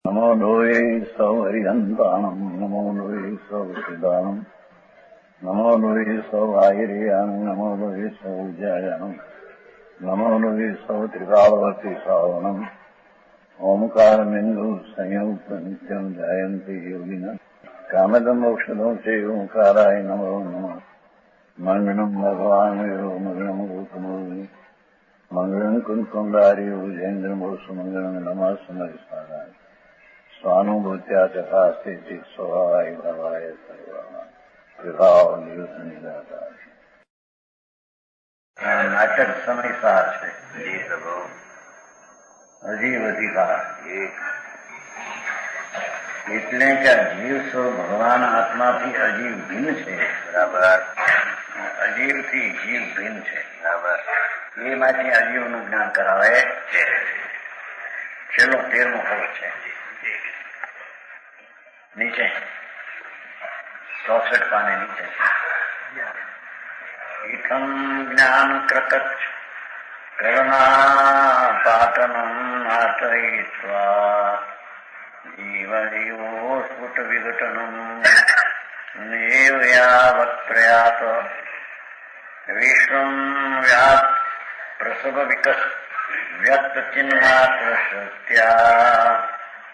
નમો લોહે સૌ હરિહંતાણમ નમો લોહે સૌ સિદાનમ નમો લોહે સૌ આયર્યાણમ નમો લોહે સૌ જયાણમ નમો લોહે સૌ ત્રિકાળવતી સાવણમ ઓમકારમિંદુ સંયુક્ત નિત્યમ જાયંતિ યોગિના કામદમ મોક્ષદમ સે ઓંકારાય નમો નમઃ મંગળમ ભગવાન વિરો મંગળમ ગૌતમોર્મિ મંગળમ કુંકુંડાર્યો જૈન્દ્રમોષ મંગળમ નમઃ સમરિસારાય સ્વાનુભૂત્યા ચકાસ્તે સ્વભાવાય ભાવાય સર્વા વિભાવ નિયુદ્ધ નિરાકાર. નાટક સમયસાર છે અજીબ અધિકાર એટલે કે જીવ સ્વ ભગવાન આત્માથી અજીવ ભિન્ન છે. બરાબર. અજીવથી જીવ ભિન્ન છે. બરાબર. એમાંથી અજીવનું જ્ઞાન કરાવે છે. છેલ્લો 13મો ખબર છે નીચે 64 પાને નીચે ઇથમ જ્ઞાન ક્રકચ કરુણા પાટનમ આચરયિત્વા જીવજીવો સ્ફુટ વિઘટનમ નૈવ યાવત પ્રયાત વિશ્વમ વ્યાપ પ્રસવ વિકસ વ્યક્ત ચિન્માત્ર સત્યા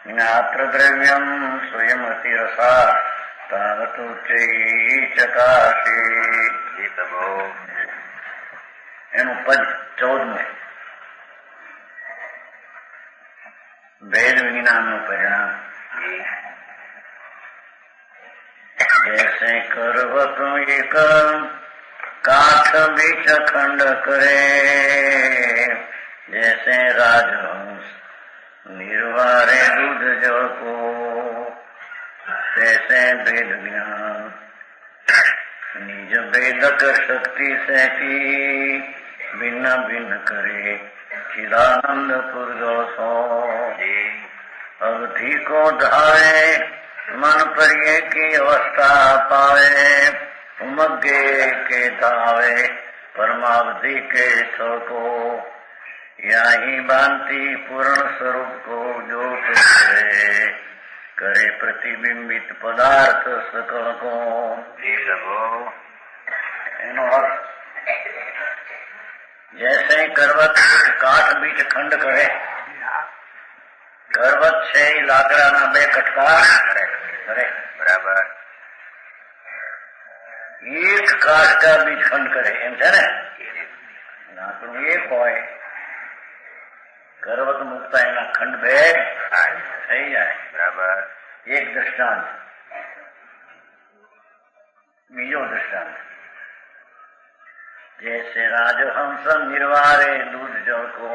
જ્ઞાત્ર દ્રવ્યમ સ્વયમતિ રસા તાવતો ચકાશી. એનું પદ 14મું ભેદ વિજ્ઞાનનું પરિણામ. જૈસે કરવત એક કાઠ બીચ ખંડ કરે જૈસે રાજહંસ નિર્વારે દૂધ જળ કો તૈસે ભેદ જ્ઞાન નિજ ભેદક શક્તિ સૈથી ભિન્ન ભિન્ન કરે ચિદાનંદ પુરુષો અવધિ કો ધારે મન પર એકી અવસ્થા પાવે ઉમગે કે ધાવે પરમાવધિ કે થકો યાહી બાંતિ પૂર્ણ સ્વરૂપ કો જો કરે પ્રતિબિંબિત પદાર્થ સકળ કો. એનો અર્થ જૈસે કરવત કાઠ બીચ ખંડ કરે. કરવત છે એ લાકડાના 2 કટકા કરે. બરાબર. એક કાઠ કા બીજ ખંડ કરે એમ છે ને. લાકડું એક હોય કરવત મુકતા એના ખંડ 2 થઈ જાય. બરાબર. એક દ્રષ્ટાંત. બીજો દ્રષ્ટાંત જૈસે રાજહંસ નિર્વારે દૂધ જળ કો.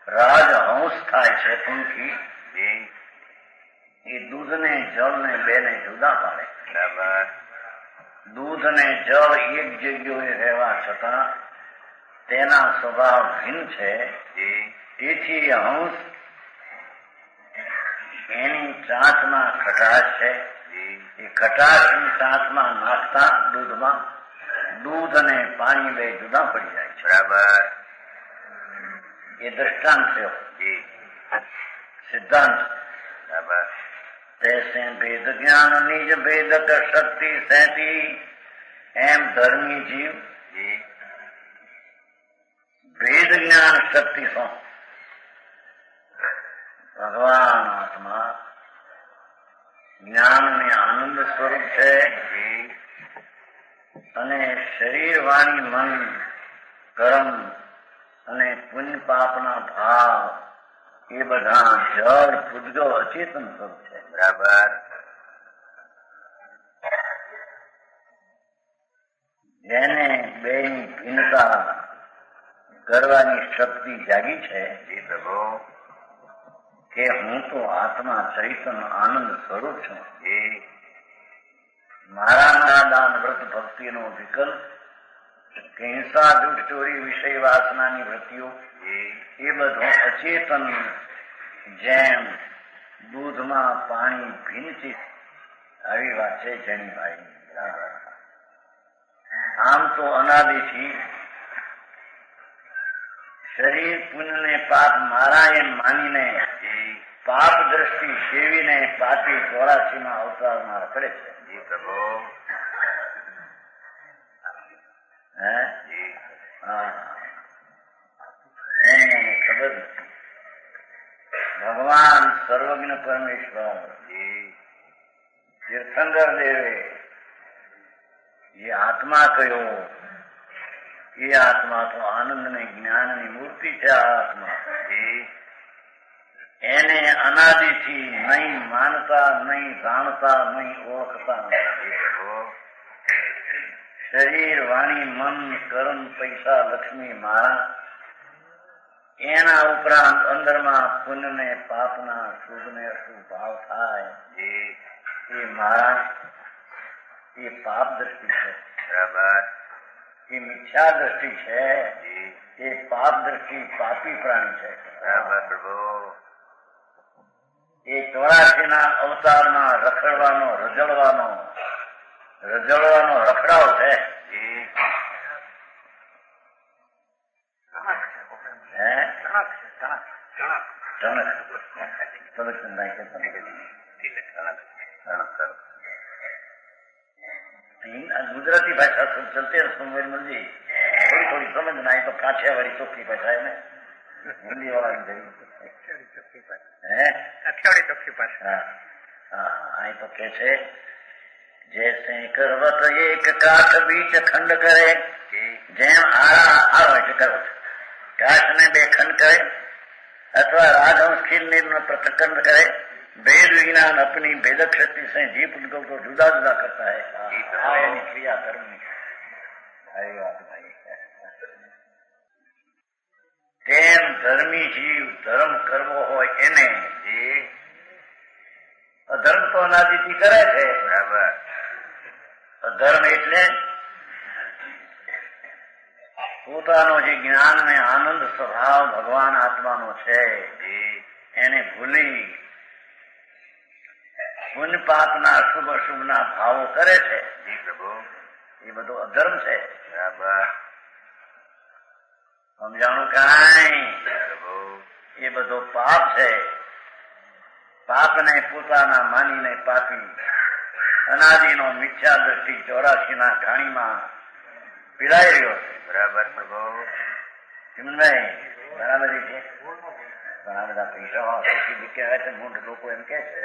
રાજહંસ થાય છે પંખી એ દૂધ ને જળ ને 2 ને જુદા પાડે. બરાબર. દૂધ ને જળ એક જગ્યાએ રહેવા છતાં તેના સ્વભાવ ભિન્ન છે. તેથી હંસ એની ચાંચમાં ખટાશ છે. એ ખટાશની ચાંચમાં નાખતા દૂધમાં દૂધ અને પાણી 2 જુદા પડી જાય છે. બરાબર. એ દ્રષ્ટાંત થયો. સિદ્ધાંત. બરાબર. તૈસે ભેદ જ્ઞાન નિજ ભેદક શક્તિ સૈથી એમ ધર્મી જીવ ભેદ જ્ઞાન શક્તિ સો ભગવાન આત્મા જ્ઞાન ને આનંદ સ્વરૂપ છે અને શરીર વાણી મન કર્મ અને પુણ્ય પાપના ભાવ એ બધા જળ પૂજ્યો અચેતન સ્વરૂપ છે. બરાબર. જેને 2 ની ભિન્નતા કરવાની શક્તિ જાગી છે કે હું તો આત્મા ચૈતન્ય આનંદ સ્વરૂપ છું. મારા દાન વ્રત ભક્તિનો વિકલ્પ કે હિંસા જૂઠ ચોરી વિષય વાસનાની વૃત્તિઓ એ બધું અચેતન જેમ દૂધમાં પાણી ભીનચિત આવી વાત છે જણીભાઈ. આમ તો અનાદિથી શરીર પુણ્ય ને પાપ મારા એમ માનીને પાપ દ્રષ્ટિ પાપી 84 અવતારમાં રખડે છે. જી પ્રભુ. હે જી. હા, એને ખબર નથી. ભગવાન સર્વજ્ઞ પરમેશ્વર જી. તીર્થંકર દેવે એ આત્મા કયો? એ આત્મા તો આનંદ ને જ્ઞાનની મૂર્તિ છે. આ આત્મા જી. એને અનાદિથી નહીં માનતા, નહીં જાણતા, નહીં ઓળખતા. જી પ્રભુ. શરીર, વાણી, મન, કર્મ, પૈસા, લક્ષ્મી મારા, એના ઉપરાંત અંદરમાં પુણ્ય ને પાપના, શુભ ને અશુભ ભાવ થાય. જી. એ મારા, એ પાપ દ્રષ્ટિ છે. બરાબર. એ મિથ્યા દ્રષ્ટિ છે. જી. એ પાપ દ્રષ્ટિ પાપી પ્રાણી છે. બરાબર પ્રભુ. એ 84 અવતારમાં રખડવાનો, રજળવાનો રખડાવ છે. જી. હે ગુજરાતી ભાષા ચલते सुमेर मुंजी थोड़ी थोड़ी समझ ना आई तो काठियावाड़ी चौकी भाषा है हिंदी वाला आई तो कैसे जैसे करवत एक काठ बीच खंड करे જેમ આરો એટલે કરવત કાઠને બે ખંડ કરે અથવા राजहंस खील पृथक्कंड करे. भेद विज्ञान अपनी भेदक शक्ति से जीव पुद्गल को जुदा जुदा करता है. क्रिया धर्म आई बात भाई. તેમ ધર્મી જીવ ધર્મ કરવો હોય એને અધર્મ તો અનાદિથી કરે છે. બરાબર. અધર્મ એટલે પોતાનો જે જ્ઞાન ને આનંદ સ્વભાવ ભગવાન આત્માનો છે એને ભૂલી પુણ્ય પાપના અશુભ અશુભના ભાવો કરે છે. જી પ્રભુ. એ બધો અધર્મ છે. બરાબર. સમજાણું કાંઈ? પ્રભુ. એ બધો પાપ છે. પાપને પોતાના માનીને પાપી અનાદિનો મિથ્યા દ્રષ્ટિ 84 ઘાણીમાં પીડાઈ રહ્યો છે. બરાબર પ્રભુ. ચિમનભાઈ બરાબર છે. ઘણા બધા પૈસા સૌથી દીકે આવે છે. મૂંઢ લોકો એમ કે છે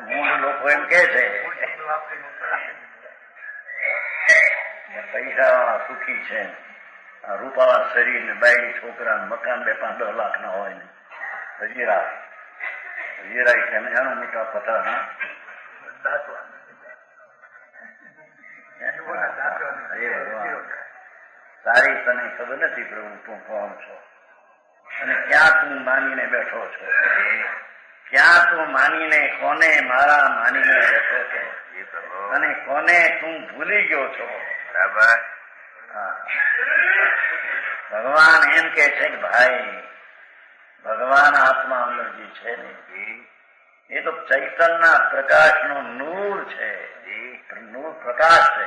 મૂંઢ લોકો એમ કે છે પૈસા વાળા સુખી છે. રૂપાળા શરીર ને બાયડી છોકરા મકાન 2-5-10 લાખ ના હોય ને હજીરા સમજાણું મોટા પતરા તારી તને ખબર નથી પ્રભુ તું કોણ છો અને ક્યાં તું માનીને બેઠો છો. ક્યાં તું માનીને કોને મારા માનીને બેઠો છો અને કોને તું ભૂલી ગયો છો. બરાબર. ભગવાન એમ કે છે કે ભાઈ ભગવાન આત્મા અંદર જે છે ને એ તો ચૈતનના પ્રકાશનો નૂર છે. નૂર પ્રકાશ છે,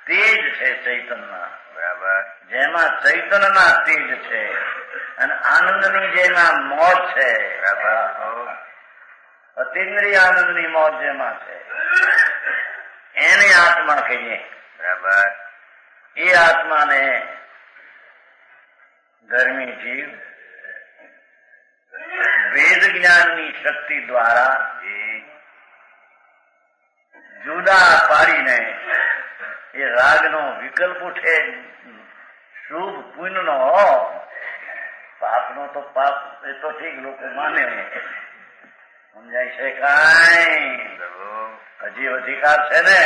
તેજ છે ચૈતનના. બરાબર. જેમાં ચૈતનના તેજ છે અને આનંદની જેમાં મોજ છે. બરાબર. અતિન્દ્રિય આનંદની મોજ જેમાં છે એને આત્મા કહીએ. બરાબર. એ આત્માને ધર્મી જીવ વેદ જ્ઞાનની શક્તિ દ્વારા જુદા પાડીને એ રાગનો વિકલ્પ ઉઠે. શુભ પુણ્યનો પાપનો તો પાપ એ તો ઠીક લોકો માને સમજાય છે કાંઈ? હજી અધિકાર છે ને.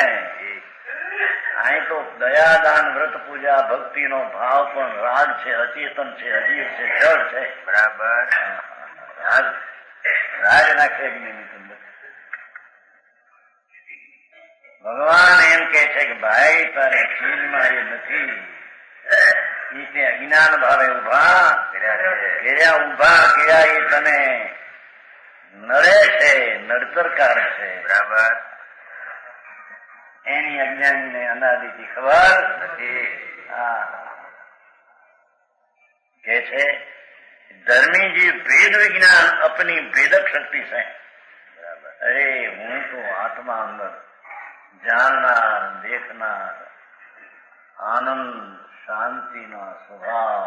અહીં તો દયાદાન વ્રત પૂજા ભક્તિનો ભાવ પણ રાગ છે, અચેતન છે, અજીવ છે, જળ છે. બરાબર. રાગ નાખે ભગવાન એમ કે છે કે ભાઈ તારી ચીજમાં એ નથી. એ તે અજ્ઞાન ભાવે ઉભા કર્યા એ તને નડે છે, નડતરકાર છે. બરાબર. એની અજ્ઞાનીને અનાદિથી ખબર નથી. કે છે धर्मी जी भेद विज्ञान अपनी भेदक शक्ति से अरे हूँ तो आत्मा अंदर जाननार देखनार आनंद शांति नो स्वभाव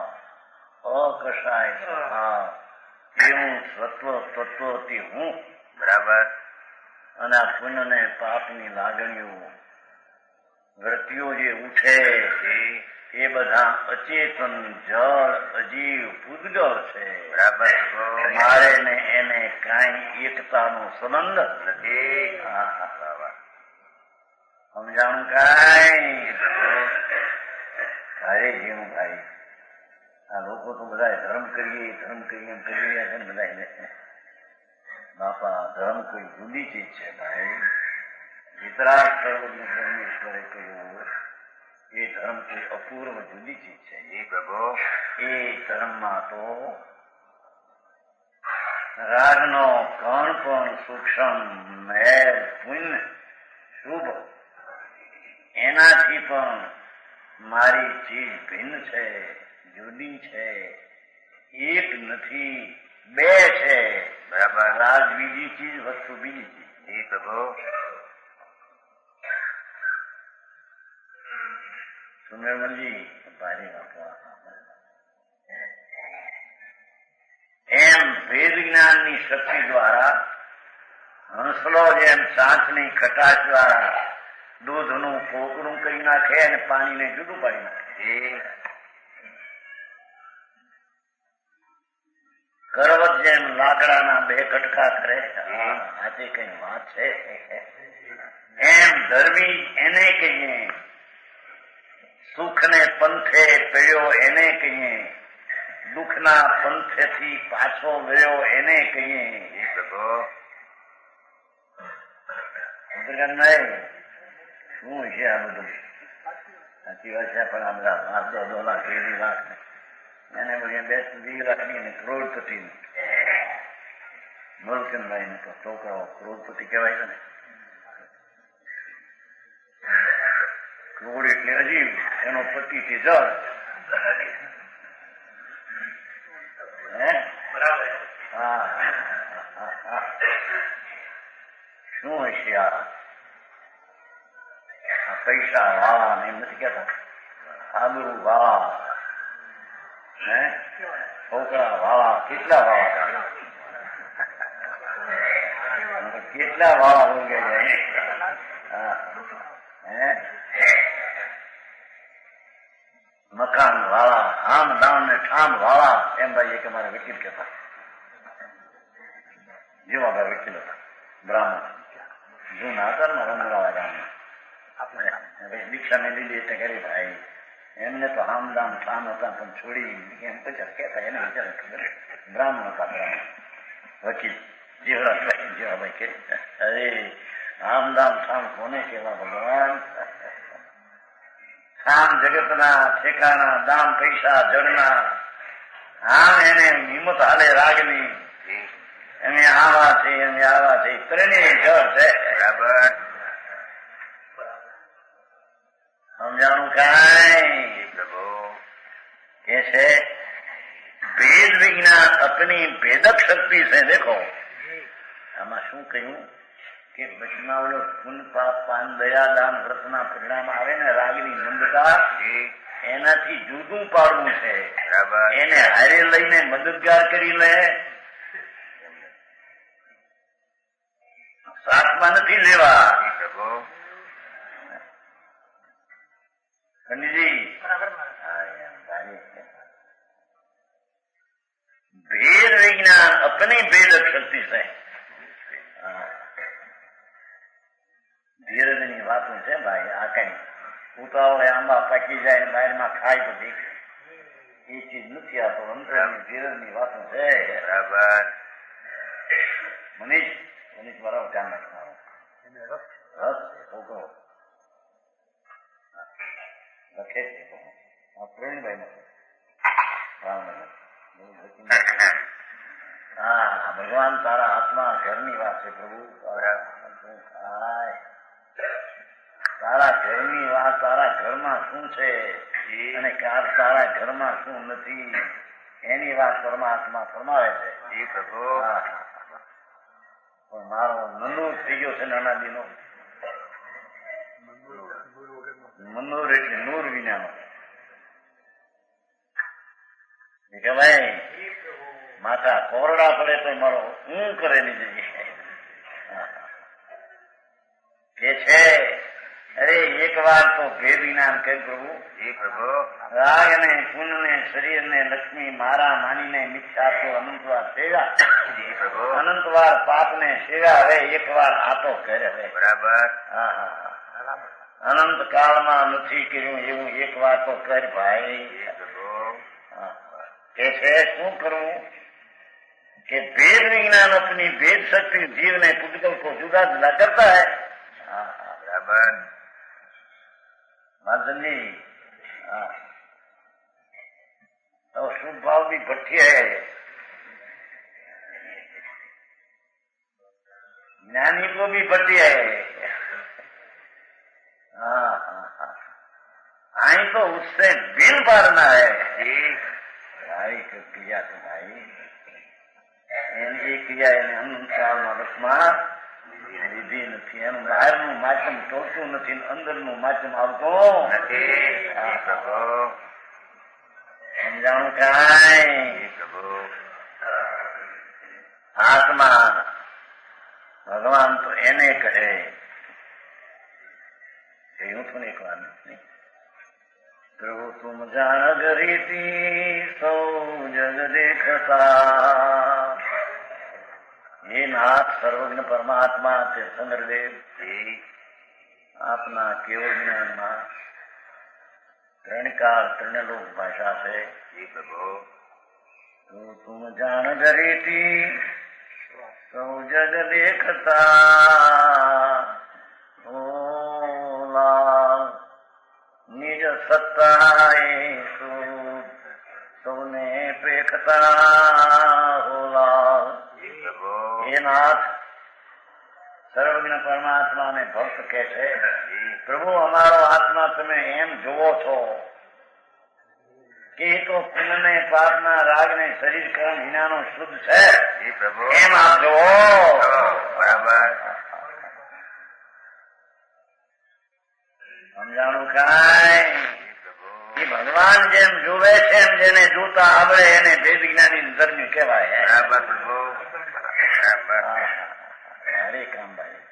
अकशाय स्वभाव એવું સત્વ તત્વથી હું બરાબર અને આ પુણ્ય ને પાપની લાગણીઓ વૃત્તિઓ જે ઉઠે એ બધા અચેતન જળ અજીવ પૂદગલ છે. બરાબર મારે ને એને કાંઈ એકતાનો સંબંધ નથી. સમજાણું કાંઈ તારે જેવું ભાઈ આ લોકો તો બધા ધર્મ કરીએ એમ કરી રહ્યા છે ને બધા બાપા ધર્મ કોઈ જુદી ચીજ છે ભાઈ. વિતરાગ સર્વજ્ઞ પરમેશ્વરે કહ્યું એ ધર્મ કોઈ અપૂર્વ જુદી ચીજ છે. જી પ્રભુ એ ધર્મમાં તો રાગનો કણ પણ સૂક્ષ્મ મેલ પુણ્ય શુભ એનાથી પણ મારી ચીજ ભિન્ન છે, જુદી છે, એક નથી, બે છે. બરાબર રાગ બીજી ચીજ, વસ્તુ બીજી ચીજ. જી પ્રભુ સુમેરમલજી ભારે વાપરવા એમ ભેદ જ્ઞાનની શક્તિ દ્વારા હંસલો જેમ ચાંચની ખટાશ દ્વારા દૂધનું કોકડું કરી નાખે અને પાણીને જુદું પાડી નાખે. કરવત જેમ લાકડાના બે કટકા કરે. આજે કઈ વાત છે. એમ ધર્મી એને કહીએ, સુખને પંથે પડ્યો એને કહીએ, દુઃખના પંથેથી પાછો ગયો એને કહીએ. શું છે આ બધું? સાચી વાત છે, પણ આ બધા લાખ 2 લાખ 2 લાખ એને બધી 2 લાખની અને કરોડપતિ મુલકનભાઈ ને તો છોકરાઓ કરોડપતિ કહેવાય છે ને. કરોડ એટલે અજીબ, એનો પતિ થી જળ. શું હશે આ પૈસા વાળા ને એમ નથી કેતા, આબરૂ વાળા, છોકરા વાળા, કેટલા વાળા કેટલા વાળા રોગે જાય. મકાન વાળા, આમ દામ ને ઠામ વાળા, એમ ભાઈ કે મારા વકીલ કહેતા. જેવા ભાઈ વકીલ હતા, બ્રાહ્મણ જૂના હતા ને રંગરાળા ગામના. દીક્ષાને લીધી એટલે કરી ભાઈ એમને તો આમદામ ઠામ હતા, પણ છોડી એમ પછી કહેતા એને વિચાર ખબર. બ્રાહ્મણ હતા, બ્રાહ્મણ વકીલ જેવા ભાઈ કે અરે આમદામ ઠામ કોને કેવા ભગવાન? આમ જગતના ઠેકાણા, દામ પૈસા જળના, આમ એને હિંમત હાલે રાગની, એમ આવા છે એમ આવા છે, ત્રણેય જળ છે. બરાબર સમજાણું કાંઈ? કે છે ભેદ વિજ્ઞાન અપની ભેદક શક્તિ છે. દેખો આમાં શું કહ્યું કે વચમાં ઓલો પુન પાપ પાન દયા દાન વ્રતના પરિણામ આવે ને રાગની મંદતા, એનાથી જુદું પાડવું છે. એને હારે લઈને મદદગાર કરી લે, સાથમાં નથી લેવા. પંડિતજી भेद विज्ञान अपनी भेदक शक्ति से ધીરજની વાતો છે ભાઈ. આ કઈ ઉતાવળે આંબા પાકી જાય બહાર માં ખાય તો દેખે એ ચીજ નથી. આ તો અંતરની ધીરજની વાતો છે. બરાબર મનીષ બરાબર ધ્યાન રાખનારો રસ છોકરો લખે છે. પ્રવીણભાઈ નથી. હા ભગવાન તારા હાથમાં ઘરની વાત છે પ્રભુ. તારા ઘરની વાત, તારા ઘરમાં શું છે અને તારા ઘરમાં શું નથી એની વાત પરમાત્મા ફરમાવે છે. જી પ્રભુ. હા, પણ મારો મનૂર થઈ ગયો છે નાનાજીનો. મનૂર એટલે નૂર વિનાનો. કે ભાઈ માથા કોરડા પડે તો મારો હું કરે ની જઈએ કે છે. અરે એક વાર તો ભેદ જ્ઞાન કહે પ્રભુ. જી પ્રભુ. રાગ ને પુન ને શરીર ને લક્ષ્મી મારા માનીને મિથ્યા તો અનંતવાર સેવા. જી પ્રભુ. અનંતવાર પાપ ને સેવા. હવે એક વાર આ તો કરે. હવે બરાબર. હા હા, અનંત કાળમાં નથી કર્યું એવું એક વાર તો કર ભાઈ. જી પ્રભુ. કે છે શું કરવું કે भेद विज्ञान अपनी भेद शक्ति जीव ने पुद्गल को जुदा जुदा करता है. बराबर. जी हाँ, तो शुभ भाव भी भट्टी है. ज्ञानी को भी भट्टी है. हाँ हाँ हाँ, आई तो उससे बिन पारना है. भाई क्रिया तो भाई એની ક્રિયા એને અનંતકાળમાં રસમાં લીધી નથી. એનું બહારનું માધ્યમ ટોળતું નથી, અંદરનું માધ્યમ આવતું નથી. સમજાણું કાંઈ? આત્મા ભગવાન તો એને કહે હું તો એક વાર નથી. પ્રભુ તુમ જાણ ગરીતી સૌ જગ દેખતા. ये नाथ सर्वज्ञ परमात्मा तीर्थंकरदेव आपना केवल ज्ञान में त्रणकाल त्रिलोक भाषा से तो तुम जान गरीती सौ जग देखता. ओ लाल निज सत्ता सौने पेखता. हो लाल हे नाथ સર્વજ્ઞ પરમાત્મા ને ભક્ત કે છે પ્રભુ અમારો આત્મા તમે એમ જોવો છો કે એ તો પુણ્ય ને પાપ ના રાગ ને શરીર કર્મ વિનાનો શુદ્ધ છે. એમ આપ જોવો. બરાબર. સમજાણું કાંઈ? એ ભગવાન જેમ જોવે છે એમ જેને જોતા આવડે એને ભેદ જ્ઞાની ધર્મ કહેવાય. બરાબર પ્રભુ. હરે કામ ભાઈ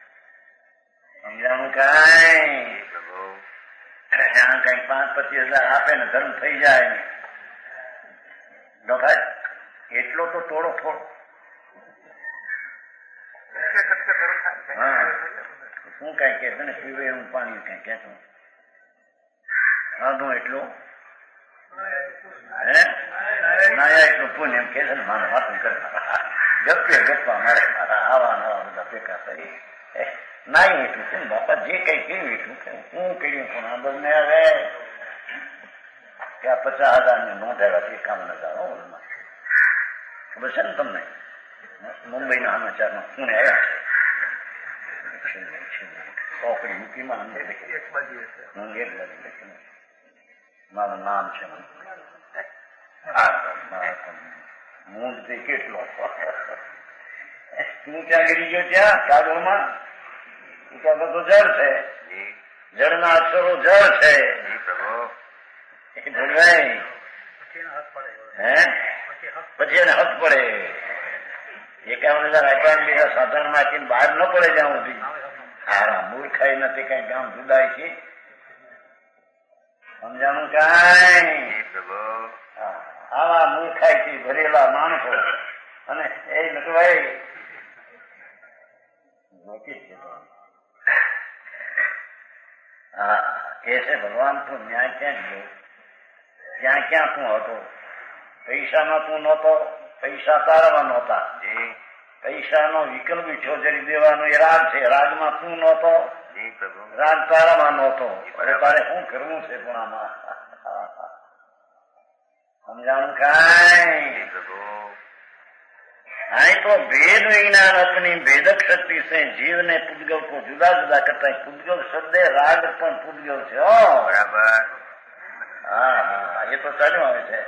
સમજાણું કાંઈ? ત્યાં કઈક 5-25,000 આપે ને ધર્મ થઈ જાય ને ભાઈ એટલો તો તોડો થોડો. હા શું કઈ કે ને પીવે એવું પાણી કઈ કેતો આધું એટલું હે નાયા એટલું પુણ્ય એમ કે છે ને મારે વાતું કરતા ગપ્પા મારે મારા આવા નવા બધા ભેગા કરી નાઈ એટલું કેમ બાપા જે કઈ કર્યું એટલું હું કર્યું પણ આ બંને હવે કે આ 50,000 ને નોંધાવ્યા તે કામ ન જાઓ. ખબર છે ને તમને મુંબઈના સમાચારમાં પુણે આવ્યા છે ચોકડી મૂકીમાં અંદર એક બાજુ મારું નામ છે મૂળ તે કેટલો તું ત્યાં ગીરી ગયો ત્યાં કાગળમાં ત્યાં બધો જળ છે. જળના અક્ષરો જળ છે. ભગવાન હે પછી એને હક પડે. 51,000 આપ્યા બીજા સાધારણ માંથી બહાર ન પડે જ્યાં સુધી હારા મૂર્ખાઈ નથી કઈ ગામ જુદાય છે. સમજાણું કાંઈ? આવા મૂર્ખાઈ થી ભરેલા માણસો અને એ નટભાઈ હા કે છે ભગવાન તું ન્યાય ક્યાં ગયો? ત્યાં ક્યાં તું હતો? પૈસામાં તું નહોતો, પૈસા તારામાં નહોતા. પૈસાનો વિકલ્પ છોજરી દેવાનો એ રાગ છે. રાગમાં તું નહોતો, રાગ તારામાં નહોતો. હવે તારે શું કરવું છે ગુણામાં? સમજાણું કાંઈ? आई तो भेद विज्ञान अपनी भेदक शक्ति से जीव ने पुद्गल को जुदा जुदा करता है. पुद्गल शब्द राग પણ પુદ્ગલ છે. બરાબર. હા હા, એ તો ચાલ્યું આવે છે.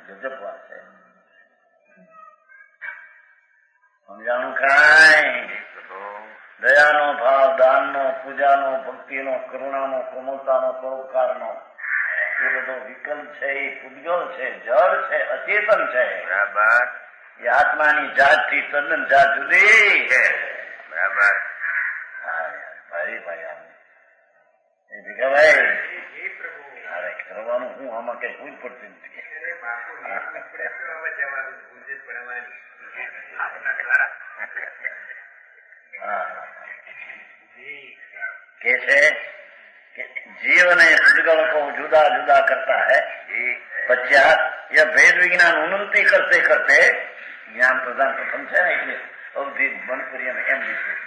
જજબ વાત છે. સમજાણું કાંઈ? જી પ્રભુ દયાનો ભાવ, દાનનો, પૂજાનો, ભક્તિનો, કરુણાનો, કોમળતાનો, પરોપકારનો એ બધો વિકલ્પ છે, એ પૂજ્યો છે, જળ છે, અચેતન છે. બરાબર એ આત્માની જાતથી તદ્દન જાત જુદી છે. બરાબર ભાઈ આમ એ ભીખાભાઈ અરે કરવાનું હું આમાં કઈ ભૂલ પડતી નથી. કે છે कि जीव ने पुद्गल को जुदा जुदा करता है. पश्चात यह भेद विज्ञान उन्नति करते करते ज्ञान प्रदान प्रथम છે ને એટલે અવધિ બંધ કરી એમ લીધું.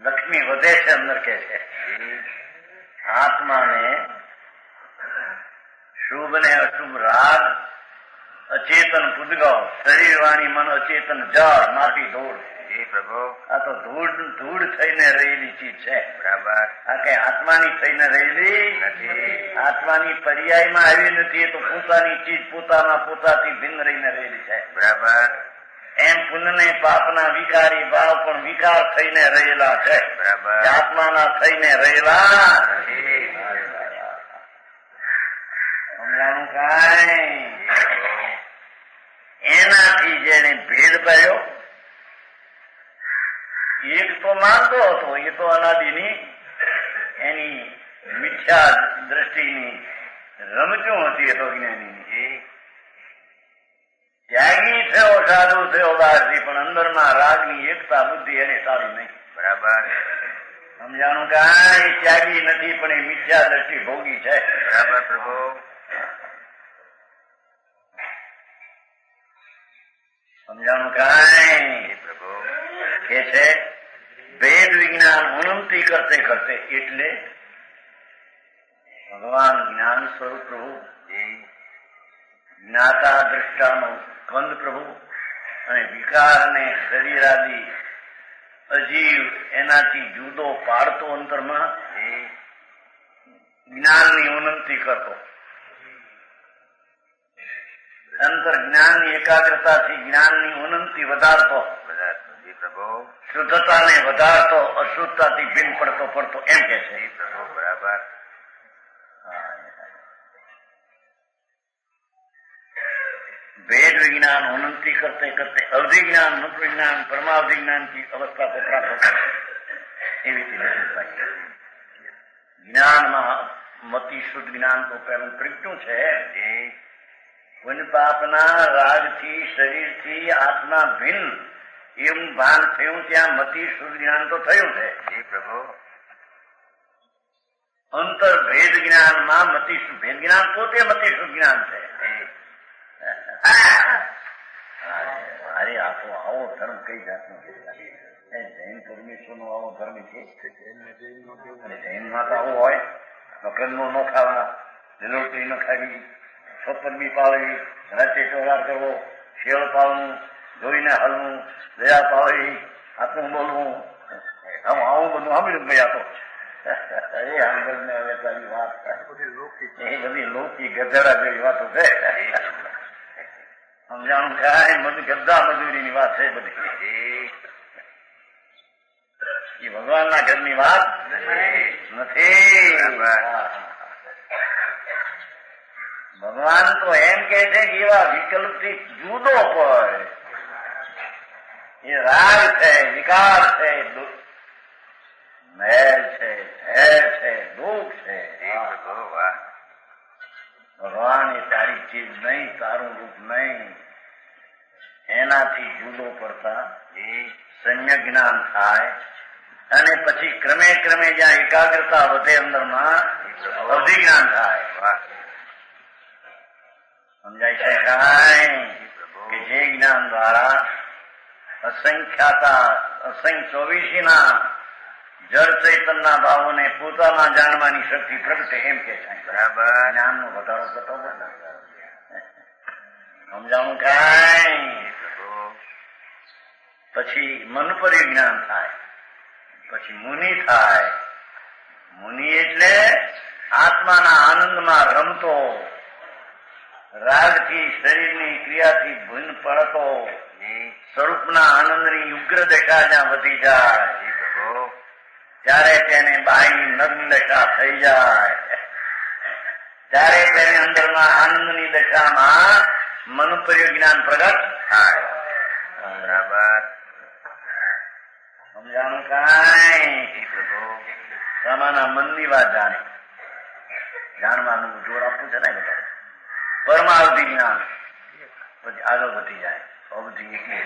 લક્ષ્મી વધે છે અંદર કે છે આત્માને શુભ ને અશુભ રાગ, અચેતન પુદ્ગલ, શરીર વાણી મન અચેતન જળ, માટી ધૂળ. જી પ્રભુ આ તો ધૂળ થઈને રહેલી ચીજ છે. બરાબર આ કઈ આત્માની થઈને રહેલી નથી. આત્માની પર્યાયમાં આવી નથી. એ તો પોતાની ચીજ પોતાથી ભિન્ન રહીને રહેલી છે. બરાબર એમ પુણ્ય પાપના વિકારી ભાવ પણ વિકાર થઈને રહેલા છે. બરાબર આત્માના થઈને રહેલા જી સમજાણું કાંઈ? એનાથી જેને ભેદ પાડ્યો એક તો માનતો હતો, એ તો અનાદિની એની મિથ્યા દ્રષ્ટિની રમચું હતી. એ તો જ્ઞાનીની ત્યાગી થયો, સાધુ થયો, દાસી, પણ અંદરમાં રાગની એકતા બુદ્ધિ એને સારી નહીં. બરાબર સમજાણું કાંઈ? ત્યાગી નથી પણ એ મિથ્યા દ્રષ્ટિ ભોગી છે. બરાબર પ્રભુ સમજાણું કાંઈ? પ્રભુ કે છે વેદ વિજ્ઞાન ઉન્નતિ કરતે કરતે એટલે ભગવાન જ્ઞાન સ્વરૂપ પ્રભુ, જ્ઞાતા દ્રષ્ટાનો સ્કંદ પ્રભુ અને વિકાર અને શરીરાદી અજીવ એનાથી જુદો પાડતો અંતરમાં જ્ઞાનની ઉન્નતિ કરતો, અંતર જ્ઞાનની એકાગ્રતાથી જ્ઞાનની ઉન્નતિ વધારતો, પ્રભુ શુદ્ધતાને વધારતો, અશુદ્ધતાથી ભિન્ન પડતો એમ કે છે. પ્રભુ બરાબર વેદ વિજ્ઞાન उन्नति करते करते अवधि ज्ञान, मुक्त विज्ञान, परमावधि ज्ञान की अवस्था को प्राप्त करे એવી રીતે જ્ઞાનમાં મતિ શુદ્ધ જ્ઞાન તો પહેલું પ્રગટ્યું છે. પુણ્ય પાપના રાગથી શરીરથી આત્મા ભિન્ન એવું ભાન થયું, ત્યાં મતિ શુદ્ધ જ્ઞાન તો થયું છે. પ્રભુ અંતર ભેદ જ્ઞાનમાં મતિ શુદ્ધ ભેદ જ્ઞાન પોતે મતિ શુદ્ધ જ્ઞાન છે. અરે આ તો આવો ધર્મ કઈ જાતનો છે? જૈન પરમેશ્વર નો આવો ધર્મ છે? જૈનમાં તો આવું હોય, નકરનો ન ખાવા, લીલોતરી ન ખાવી, છપ્પરમી પાળવી, રાતે ચોરાર કરવો, શેળ પાળવું, જોઈને હલવું, દયા પાળવી, આટલું બોલવું, આવું બધું સાંભળ્યું ગયા તો અરે આંગળ ને હવે તારી વાત એ બધી લૌકિક ગધેડા જેવી વાતો છે. સમજાણું કાંઈ? ગધા મજૂરીની વાત છે બધી. એ ભગવાનના ઘરની વાત નથી. ભગવાન તો એમ કે છે કે એવા વિકલ્પથી જુદો પડે. એ રાગ છે, વિકાર છે, મેલ છે, ઝેર છે, દુઃખ છે. ભગવાન એ તારી ચીજ નહીં, તારું રૂપ નહીં. એનાથી જુદો પડતા સંયમ જ્ઞાન થાય અને પછી ક્રમે ક્રમે જ્યાં એકાગ્રતા વધે અંદરમાં અવધિ જ્ઞાન થાય. સમજાય છે કાંઈ? કે જે જ્ઞાન દ્વારા અસંખ્ય 24 જળ ચૈતનના ભાવોને પોતાના જાણવાની શક્તિ પ્રગટે એમ કે છે. બરાબર જ્ઞાનનો વધારો થતો સમજાણું કાંઈ? પછી મન પર જ્ઞાન થાય, પછી મુનિ થાય. મુનિ એટલે આત્માના આનંદમાં રમતો, રાગથી શરીરની ક્રિયાથી ભૂન પડતો સ્વરૂપના આનંદની ઉગ્ર દશા જ્યાં વધી જાય ત્યારે તેને બાહ્ય નગ્ન દશા થઈ જાય, ત્યારે તેને અંદરના આનંદની દશામાં મનુપર્ય જ્ઞાન પ્રગટ થાય. બરાબર. સમજાણું કાંઈ? તમારા મનની વાત જાણવાનું જોર આપવું છે ને બધા. પરમાવધિ જ્ઞાન પછી આગળ વધી જાય. અવધિ એટલે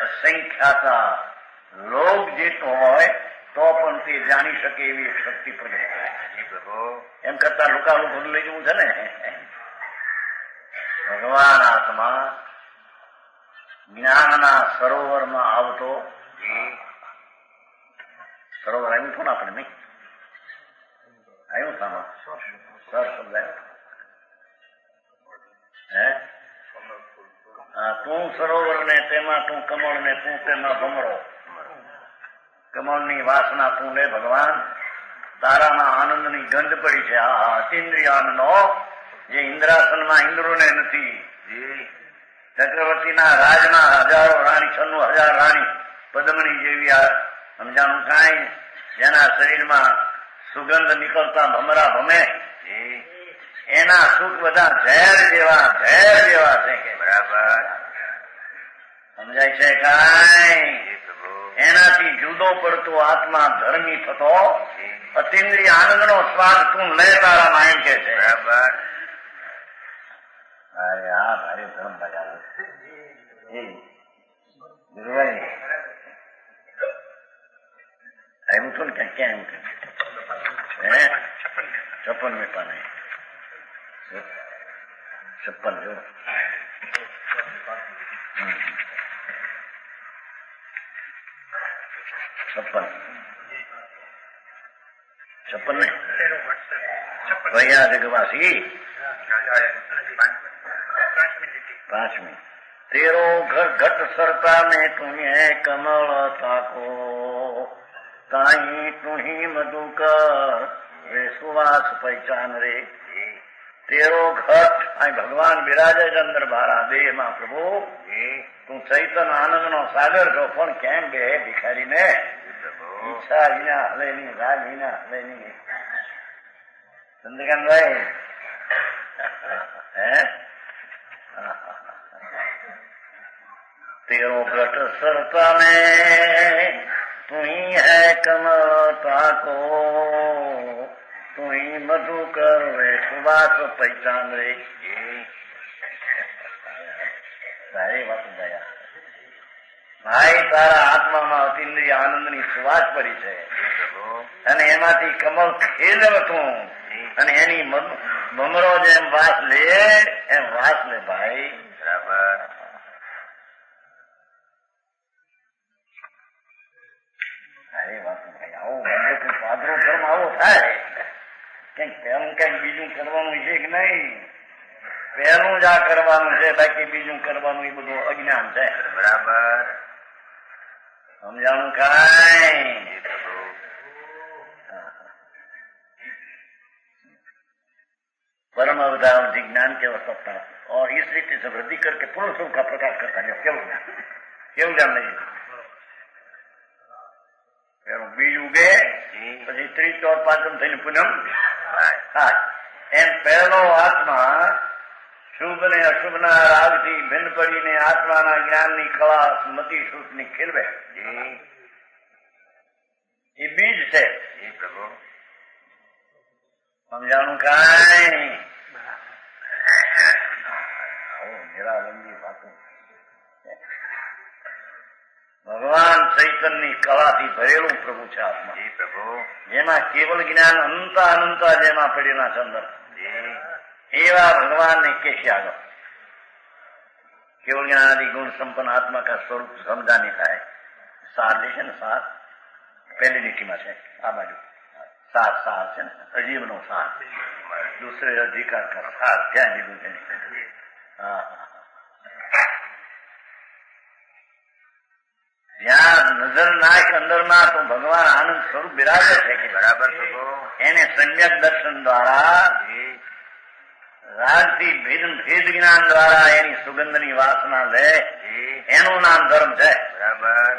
અસંખ્યાતા લોક જેતો હોય તો પણ તે જાણી શકે એવી એક શક્તિ પ્રગટ થાય. એમ કરતા લોકાનું બધું લઈ જવું છે ને. ભગવાન આત્મા જ્ઞાનના સરોવરમાં આવતો, સરોવર આવ્યું હતું ને આપણે નહીં આવ્યું થામાં સર શબ્દ તું સરોવર ને તેમાં તું કમળ ને તું તેમાં ભમરો, કમળની વાસના તું લે ભગવાન, તારામાં આનંદની ગંધ પડી છે. આ અતિન્દ્રિય આનંદો જે ઇન્દ્રાસનમાં ઇન્દ્રોને નથી, ચક્રવર્તીના રાજના હજારો રાણી, 96,000 રાણી પદ્મની જેવી આ સમજાણું કાંઈ, જેના શરીરમાં સુગંધ નીકળતા ભમરા ભમે, એના સુખ બધા ઝેર જેવા છે કે બરાબર સમજાય છે કાંઈ? એનાથી જુદો પડતો આત્મા ધર્મી થતો અતિન્દ્રિય આનંદનો સ્વાદ તું લે તારામાં એમ કે છે. બરાબર. અરે હા ભાઈ ધર્મ બજાર આવ્યું હતું ને ક્યાં આવ્યું? 56 में पाना है 56 जो 56 ને भैया जगवासी 5वीं तेरो घर घट सरता में तुम्हें कमल ताको ताई तुम्ही मधुकर रे सुवास पहचान रे. तेरो घट અહીં ભગવાન બિરાજે છે અંદર ભારા દેહ માં. પ્રભુ તું ચૈતન આનંદ નો સાગર છો, પણ કેમ બે ભિખારી ને ઈચ્છા વિના હવે નહીં, રાગ વિના હવે નહીં. ચંદ્રકાંતભાઈ तेरो घट सरता में तू ही है कमलता को तू ही मधुकर रे सुवास पहचान रे. સારી વાત દયા ભાઈ, તારા આત્મામાં અતિન્દ્રિય આનંદની સુવાસ પડી છે અને એમાંથી કમળ ખેલવતું અને એની ભમરો જેમ વાસ લે એમ વાસ લે ભાઈ. બરાબર. સારી વાત ભાઈ. આવો બંધ પાદરો ધર્મ આવો થાય કંઈક પહેલું કંઈક બીજું કરવાનું છે કે નહીં? પહેલું જ આ કરવાનું છે, બાકી બીજું કરવાનું એ બધું અજ્ઞાન છે. બરાબર સમજાણું કાંઈ? परम अवधावधि ज्ञान के वसत्ता और इस रीति से वृद्धि करके पूर्ण स्वरूप का प्रकाश करता है. केवल ज्ञान नहीं. बीज उगे પછી 3, 4, 5 થઈને પૂનમ થાય. એમ પહેલો આત્મા શુભ ને અશુભના રાગથી ભિન્ન પડીને આત્માના જ્ઞાનની કળા સ્મૃતિ સુખની ખીલવે એ બીજ છે. પ્રભુ સમજાણું કાંઈ? નિરાલંબી વાતો. ભગવાન ચૈતનની કળાથી ભરેલું પ્રભુ છે આત્મા. પ્રભુ જેમાં કેવલ જ્ઞાન અનંત જેમાં પડેલા ચંદ્ર એવા भगवान ने कैसे आगा केवल ज्ञानादि गुण संपन्न आत्मा का स्वरूप समझाने का है. सार देखे ना, सार पहली नीति में है आ बाजू सार सार है ना, अजीब नो सार, दूसरे अधिकार का सार क्या जीवन है. हाँ જ્યાં નજર નાખ અંદરમાં તો ભગવાન આનંદ સ્વરૂપ બિરાજે છે કે બરાબર. એને સમ્યક દર્શન દ્વારા રાજથી ભેદ જ્ઞાન દ્વારા એની સુગંધની વાસના લે એનું નામ ધર્મ છે. બરાબર.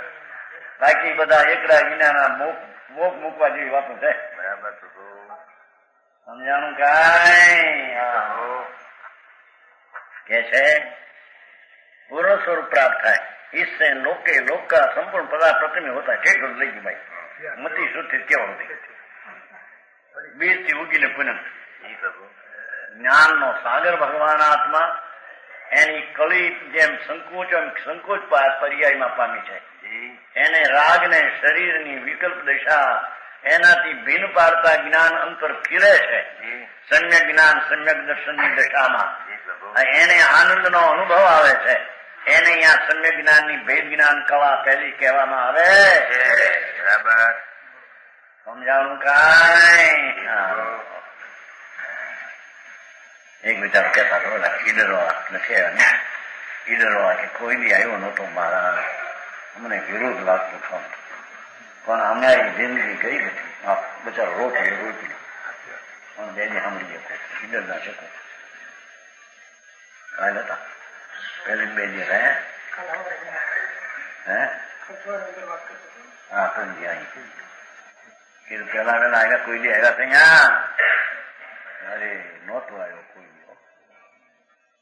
બાકી બધા એકડા વિનાના મોક મૂકવા જેવી વાતો છે. બરાબર. સમજાણું કાંઈ? કે છે પૂર્ણ સ્વરૂપ પ્રાપ્ત થાય इससे लोके लोक का संपूर्ण पदार्थ प्रति होता है. ઠેક લઈ ગયું ભાઈ, મતી શુદ્ધિ કેવું બીજ થી ઉગીને પુનઃ જ્ઞાન નો સાગર ભગવાન આત્મા એની કળી જેમ સંકોચ પર્યાયમાં પામી છે. એને રાગ ને શરીરની વિકલ્પ દશા એનાથી ભિન્ન પાડતા જ્ઞાન અંતર ફીરે છે. સમ્યક જ્ઞાન સમ્યક દર્શનની દશામાં એને આનંદ નો અનુભવ આવે છે. એને અહીંયા સમ્યક જ્ઞાન ની ભેદ જ્ઞાન કળા પહેલી કહેવામાં આવે. બરાબર. સમજાણું કાંઈ? એક વિચાર કહેતા હતો ઈડરવા નથી ઈડરવા કે કોઈ બી આવ્યો નહોતો મારા અમને વિરોધ લાગતો હતો પણ અમારી જિંદગી કઈ હતી બચારો રોટી રોટી પણ બેને સાંભળી શકો ઈડર ના શકો કાલ હતા પેલી બે જે રહ્યા હે હા સમજી અહીં કીધું પેલા વેલા આવ્યા કોઈ બી આવ્યા અહીંયા અરે નહોતો આવ્યો કોઈ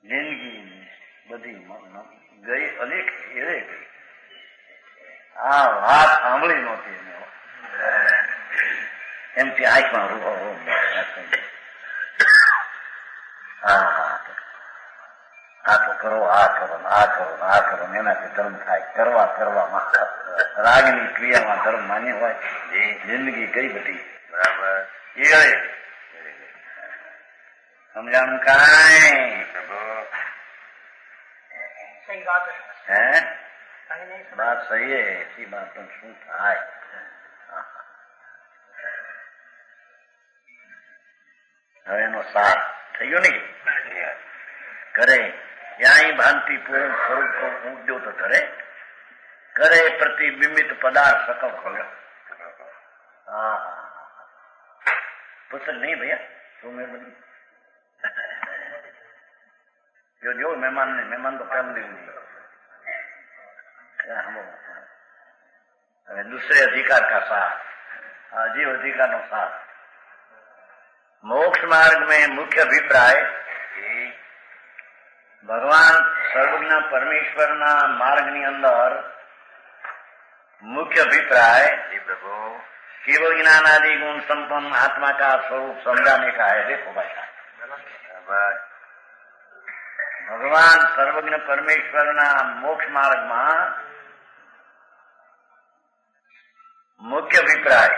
જિંદગી બધી ગઈ અનેક એરે ગઈ. આ વાત સાંભળી નહોતી એમથી આંખમાં રૂહો આ તો કરો આ કરો આ કરો આ કરો એનાથી ધર્મ થાય. કરવામાં રાગની ક્રિયામાં ધર્મ માન્ય હોય. જિંદગી કઈ બધી બરાબર. સમજાણું કાંઈ? હે बात सही है. ऐसी बात तो શું થાય? હવે એનો સાર થઈ ગયો ને કરે ત્યાં ભાંતિ પૂર્ણ સ્વરૂપ ઊંડો તો ધરે કરે પ્રતિબિંબિત પદાર્થ સકલ ખોલ્યો. હા પુસ્તક નહીં ભૈયા શું મેં બની જો મહેમાન તો પ્રેમ દીધું दूसरे अधिकार का साथ अजीव अधिकार नो साथ मोक्ष मार्ग में मुख्य अभिप्राय भगवान सर्वज्ञ परमेश्वर ना मार्ग ની અંદર मुख्य अभिप्राय केवल ज्ञान आदि गुण संपन्न आत्मा का स्वरूप समझाने का है. देखो भाई भगवान सर्वज्ञ परमेश्वर ना मोक्ष मार्ग માં मुख्य अभिप्राय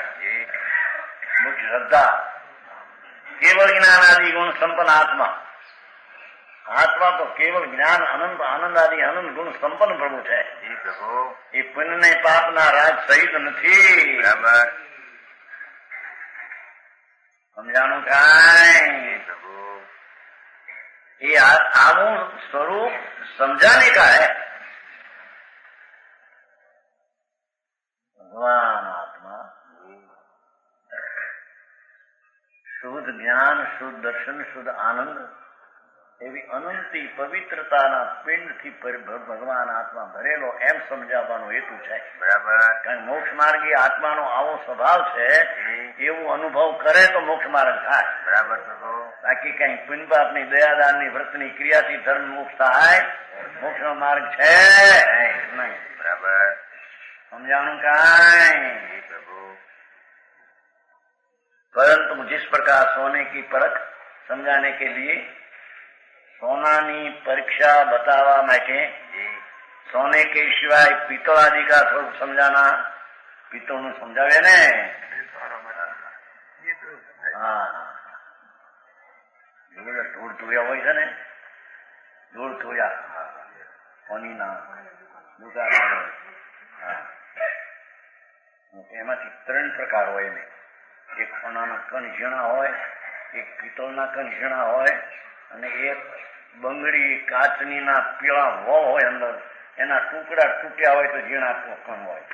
मुख्य श्रद्धा केवल ज्ञान आदि गुण संपन्न आत्मा तो केवल ज्ञान अनंत आनंद आदि अनंत गुण संपन्न प्रभु है. ये पुण्य ने पाप ना राज सहित નથી. बराबर. समझाणु कांई? ये आवो स्वरूप समझाने का है. भगवान आत्मा शुद्ध ज्ञान शुद्ध दर्शन शुद्ध आनंद એવી અનંતી પવિત્રતાના પિંડથી ભગવાન આત્મા ભરેલો એમ સમજાવવાનો હેતુ છે. બરાબર. કારણ મોક્ષ માર્ગી આત્માનો આવો સ્વભાવ છે એવું અનુભવ કરે તો મોક્ષ માર્ગ થાય. બરાબર. બાકી કઈ પુણ્ય પાપની દયાદાનની વ્રતની ક્રિયાથી ધર્મ મોક્ષ થાય મોક્ષનો માર્ગ છે નહીં. બરાબર. समझाणु कांई? परंतु जिस प्रकार सोने की परख समझाने के लिए सोनानी परीक्षा बतावा માટે सोने के सिवाय पीतल आदि का स्वरूप समझाना पीतल નું સમજાવે ને. હા ધૂળ ધોયા હોય છે ને ધૂળ ધોયા પાણીના દુકાન એમાંથી 3 પ્રકાર હોય ને. એક સોનાના કણ ઝીણા હોય, એક પિત્તળના કણ ઝીણા હોય અને એક બંગડી કાચનીના પીળા વો હોય અંદર એના ટુકડા તૂટ્યા હોય તો ઝીણા કણ હોય.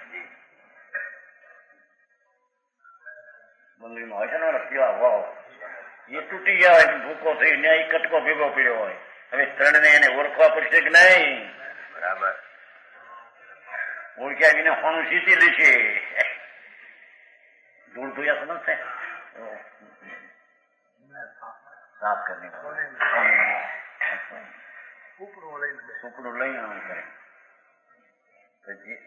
બંગડીમાં હોય છે ને પીળા વો એ તૂટી ગયા હોય ભૂકો થઈ ન્યાય કટકો ભેગો પડ્યો હોય. હવે ત્રણને એને ઓળખવા પડશે કે નહીં? બરાબર. ઓળખ્યા વિના હોનું સીધી લેશે. ધૂળ ધોયા સમજ છે સાફ કરીને સુપડું લઈને આવું કરે. પછી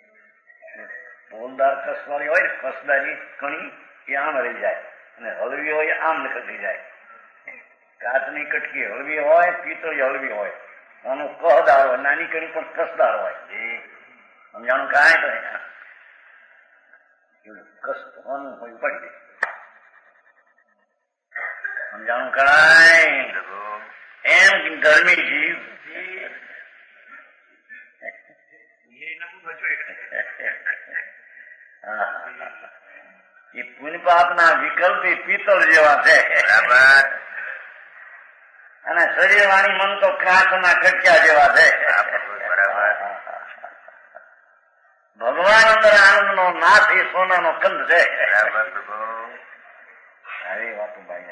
પોલદાર કસવાળી હોય ને કસદારી કણી એ આમ રહી જાય અને હળવી હોય આમ નીકળી જાય. કાચની કટકી હળવી હોય, પિત્તળી હળવી હોય, આનું કહદાર હોય, નાની કણી પણ કસદાર હોય. સમજાણું કાંઈ તો કસ હોનું હોય પડી જાય. સમજાણું કાંઈ એમ ધર્મી જીવ એ પુણ્ય પાપના વિકલ્પી પિત્તળ જેવા છે. અને શરીર વાણી મન તો કાચના કટક્યા જેવા છે. ભગવાન અંદર આનંદ નો નાથ એ સોનાનો કંદ છે. સારી વાતો ભાઈ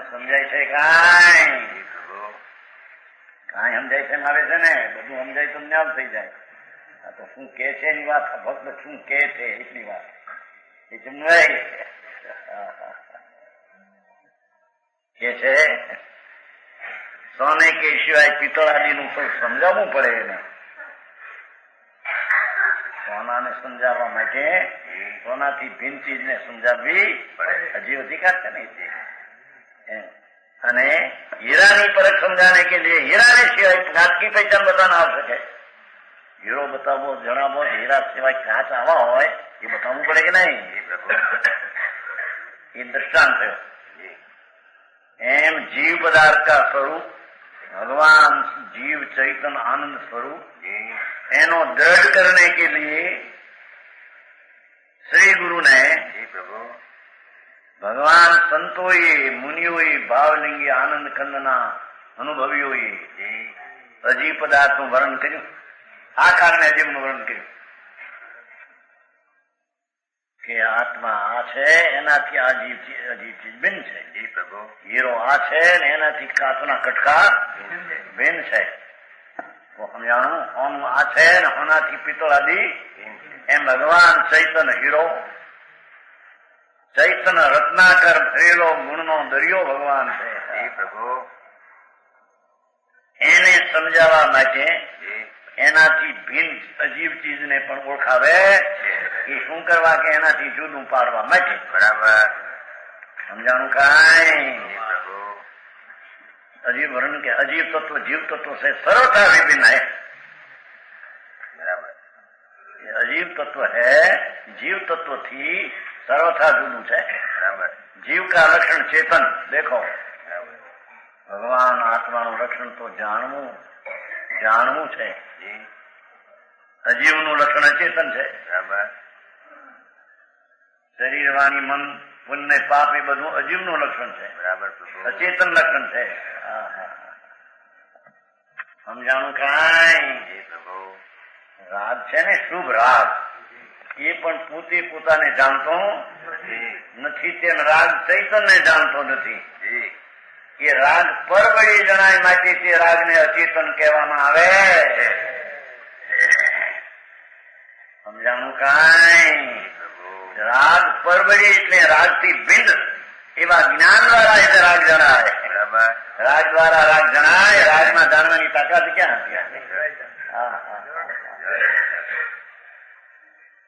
સમજાય છે? કાંઈ કાંઈ સમજાય છે આવે છે ને બધું સમજાય તો જ્ઞાન થઈ જાય. આ તો શું કે છે એની વાત, ભક્ત શું કે છે એટલી વાત એ સમજાય કે છે. સોને કે સિવાય પિત્તળાદી નું તો સમજાવવું પડે એને. સોનાને સમજાવવા માટે સોનાથી ભિન્ન ચીજ ને સમજાવવી હજી અધિકાર છે ને. અને હીરાની પરખ समझाने के लिए हीराने सिवाय कांच की पहचान बताना आवश्यक है. हीरो बतावो जणावो हीरा सिवाय कांच आवा હોય એ બતાવવું પડે કે નહીં? એ દ્રષ્ટાંત થયો. એમ जीव पदार्थ का स्वरूप भगवान जीव चैतन्य आनंद स्वरूप एनो दृढ़ करने के लिए श्री गुरु ने भगवान संतोए मुनियोए भावलिंगी आनंद कंदना अनुभवीओए अजीब पदार्थનું વર્ણન કર્યું. આ કારણે અજીબનું વર્ણન કર્યું કે આત્મા આ છે એનાથી આ અજીબ ચીજ ભિન્ન છે. હીરો આ છે ને એનાથી કાચના કટકા ભિન્ન છે. તો સમજાણું હોનું આ છે ને હોનાથી પિત્તળ આદિ. એમ ભગવાન ચૈતન્ય હીરો ચૈતન્ય રત્નાકર ભરેલો ગુણનો દરિયો ભગવાન છે. એને સમજાવવા માટે એનાથી ભિન્ન અજીબ ચીજને પણ ઓળખાવે એ શું કરવા કે એનાથી જુદું પાડવા માટે. બરાબર સમજાણું કાંઈ? अजीब वर्ण के अजीब तत्व जीव तत्व से सर्वथा विभिन्न है. बराबर ये अजीब तत्व है जीव तत्व थी सर्वथा जुदू है. बराबर जीव का लक्षण चेतन देखो. भगवान आत्मा નું લક્ષણ તો જાણવું છે. અજીવ નું લક્ષણ અચેતન છે. બરાબર શરીર વાણી મન પુણ્ય પાપ એ બધું અજીવ નું લક્ષણ છે. બરાબર અચેતન લક્ષણ છે. સમજાણું કાંઈ? રાગ છે ને શુભ રાગ એ પણ પોતે પોતાને જાણતો નથી. તે રાગ ચૈતન્ય જાણતો નથી. એ રાગ પરવળી જણાય માટે તે રાગને અચેતન કહેવામાં આવે. સમજાણું કાંઈ? રાગ પરવળી એટલે રાગથી ભિન્ન એવા જ્ઞાન દ્વારા એટલે રાગ જણાય. રાગ દ્વારા રાગ જણાય. રાગમાં જાણવાની તાકાત ક્યાં હતી?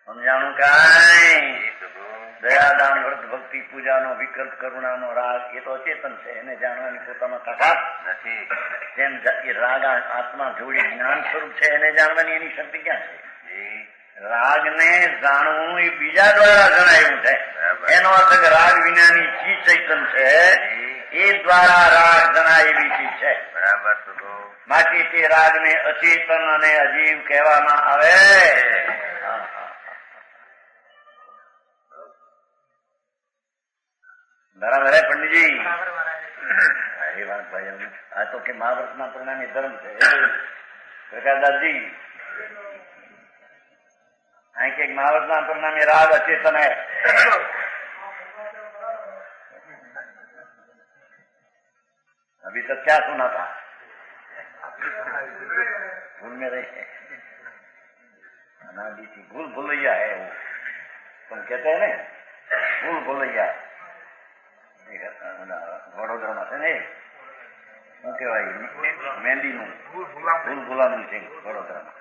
સમજાણું કાંઈ? દયાદાન વ્રત ભક્તિ પૂજાનો વિકલ્પ કરુણાનો રાગ એ તો અચેતન છે. એને જાણવાની પોતામાં તાકાત નથી. જેમ એ રાગ આત્મા જોડી જ્ઞાન સ્વરૂપ છે એને જાણવાની એની શક્તિ ક્યાં છે? રાગને જાણવું એ બીજા દ્વારા જણાયું છે. એનો અર્થ કે રાગ વિનાની ચીજ ચૈતન છે એ દ્વારા રાગ જણાય એવી ચીજ છે. બરાબર માટે તે રાગને અચેતન અને અજીવ કહેવામાં આવે. બરાબર હે પંડિતજી? એ વાત ભાઈ આ તો કે મહાભારતના પરિણામે ધર્મ છે. પ્રકાશદાસજી અહીં કે મહાભારતના પરિણામે રાગ અચેતન હે. तो क्या सुना था? भूल में रही है, अनादि थी, भूल भूलैया है वो, तुम कहते हैं ना भूल भूलैया. વડોદરામાં છે ને શું કહેવાય મહેંદીનું ભૂલ ભૂલાનું છે વડોદરામાં.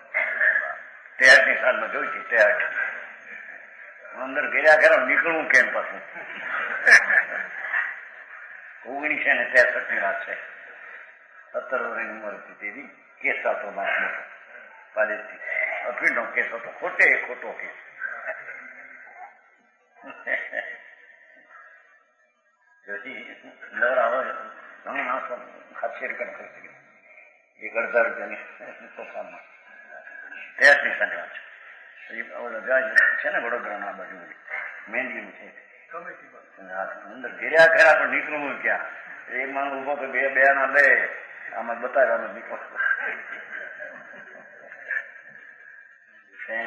63ની સાલમાં જોઈ છે. 63 અંદર ગયા ખરા નીકળવું કેમ પાછું? 1963ની વાત છે. 17 વર્ષની ઉંમર હતી તેવી. કેસ હતો મારો મોટો પાલેજથી. અફીણનો કેસ હતો, ખોટે ખોટો કેસ. નવરા હોય ઘણો નાસ્તો 700 રૂપિયાનો ખર્ચ ગયો. 1000 રૂપિયાની તોફાનમાં. 63ની સાની વાત છે ને વડોદરાના આ બાજુ મહેંદીનું છે. અંદર ઘેર્યા ખરા પણ નીકળવું ક્યાં? એક માણસ ઉભો તો બે ના બે આમાં બતાવવાનું નીકળો.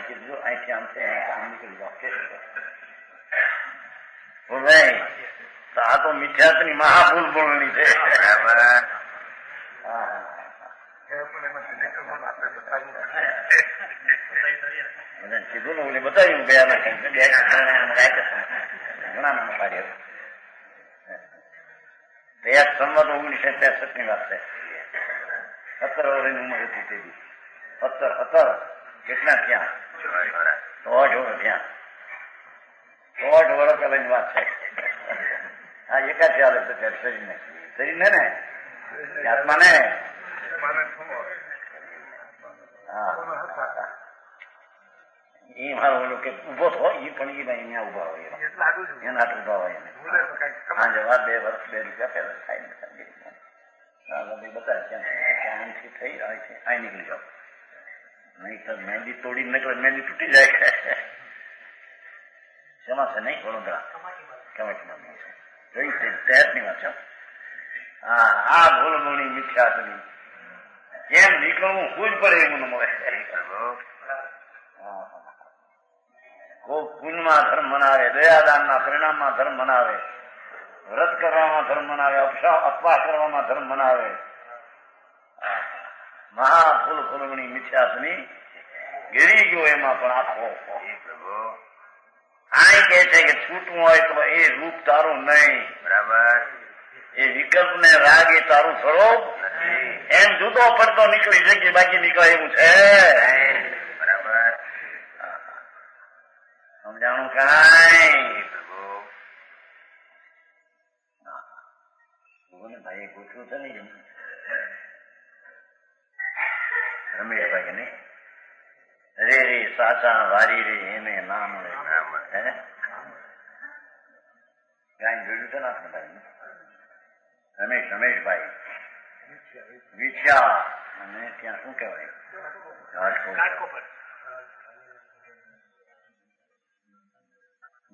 કીધું અહીંથી આમ છે આમ નીકળી જાઓ કે ભાઈ આ તો મિથ્યાત્વની મહાભૂલ બોલણી છે. કીધું ને ઓલે બતાવ્યું બે ના ઘણા નામ પાડ્યા. 1963ની વાત છે. 17 વર્ષની ઉંમર હતી તે બી. 17 કેટલા થયા? 8 વર્ષ થયા. 8 વર્ષ પહેલાની વાત છે. હા એકા ચાલે તો શરીરને ને આત્માને. હા એ મારો ઓલો કે ઉભો થો એ પણ એ અહીંયા ઉભા હોય એના હાથ ઉભા હોય એને. હા જવા 2 વર્ષ 2 રૂપિયા પહેલા થાય ને બતાવે આમથી થઈ અહીં નીકળી જાઓ. નહીં તો મહેંદી તોડી નીકળે, મહેંદી તૂટી જાય. શેમાં છે? નહીં વડોદરા કમેટીમાં છે. જોઈ છે 63ની વાત છે. હા આ ભૂલ ભૂલની મિથ્યાત્વની કેમ નીકળવું ખુદ પડે એવું ન મળે. ખૂબ પુણ્યમાં ધર્મ મનાવે, દયાદાનના પરિણામમાં ધર્મ મનાવે, વ્રત કરવામાં ધર્મ મનાવે, અપવાસ કરવામાં ધર્મ મનાવે. મહાફૂલ ફૂલવણી મિથ્યાત્વની ગીરી ગયો એમાં પણ આખો. આ કહે છે કે છૂટવું હોય તો એ રૂપ તારું નહીં, બરાબર, એ વિકલ્પ ને રાગ એ તારું સ્વરૂપ એમ જુદો પડતો નીકળી શકે, બાકી નીકળે એવું છે. બરાબર સમજાણું કાંઈ? ભાઈ પૂછવું છે ને રમેશભાઈ ને રે રે સાચા વારી રે એને ના મળે. ગાય જોયું છે ને આપણે ભાઈ રમેશભાઈ વિછ્યા અને ત્યાં શું કહેવાય રાજકોટ.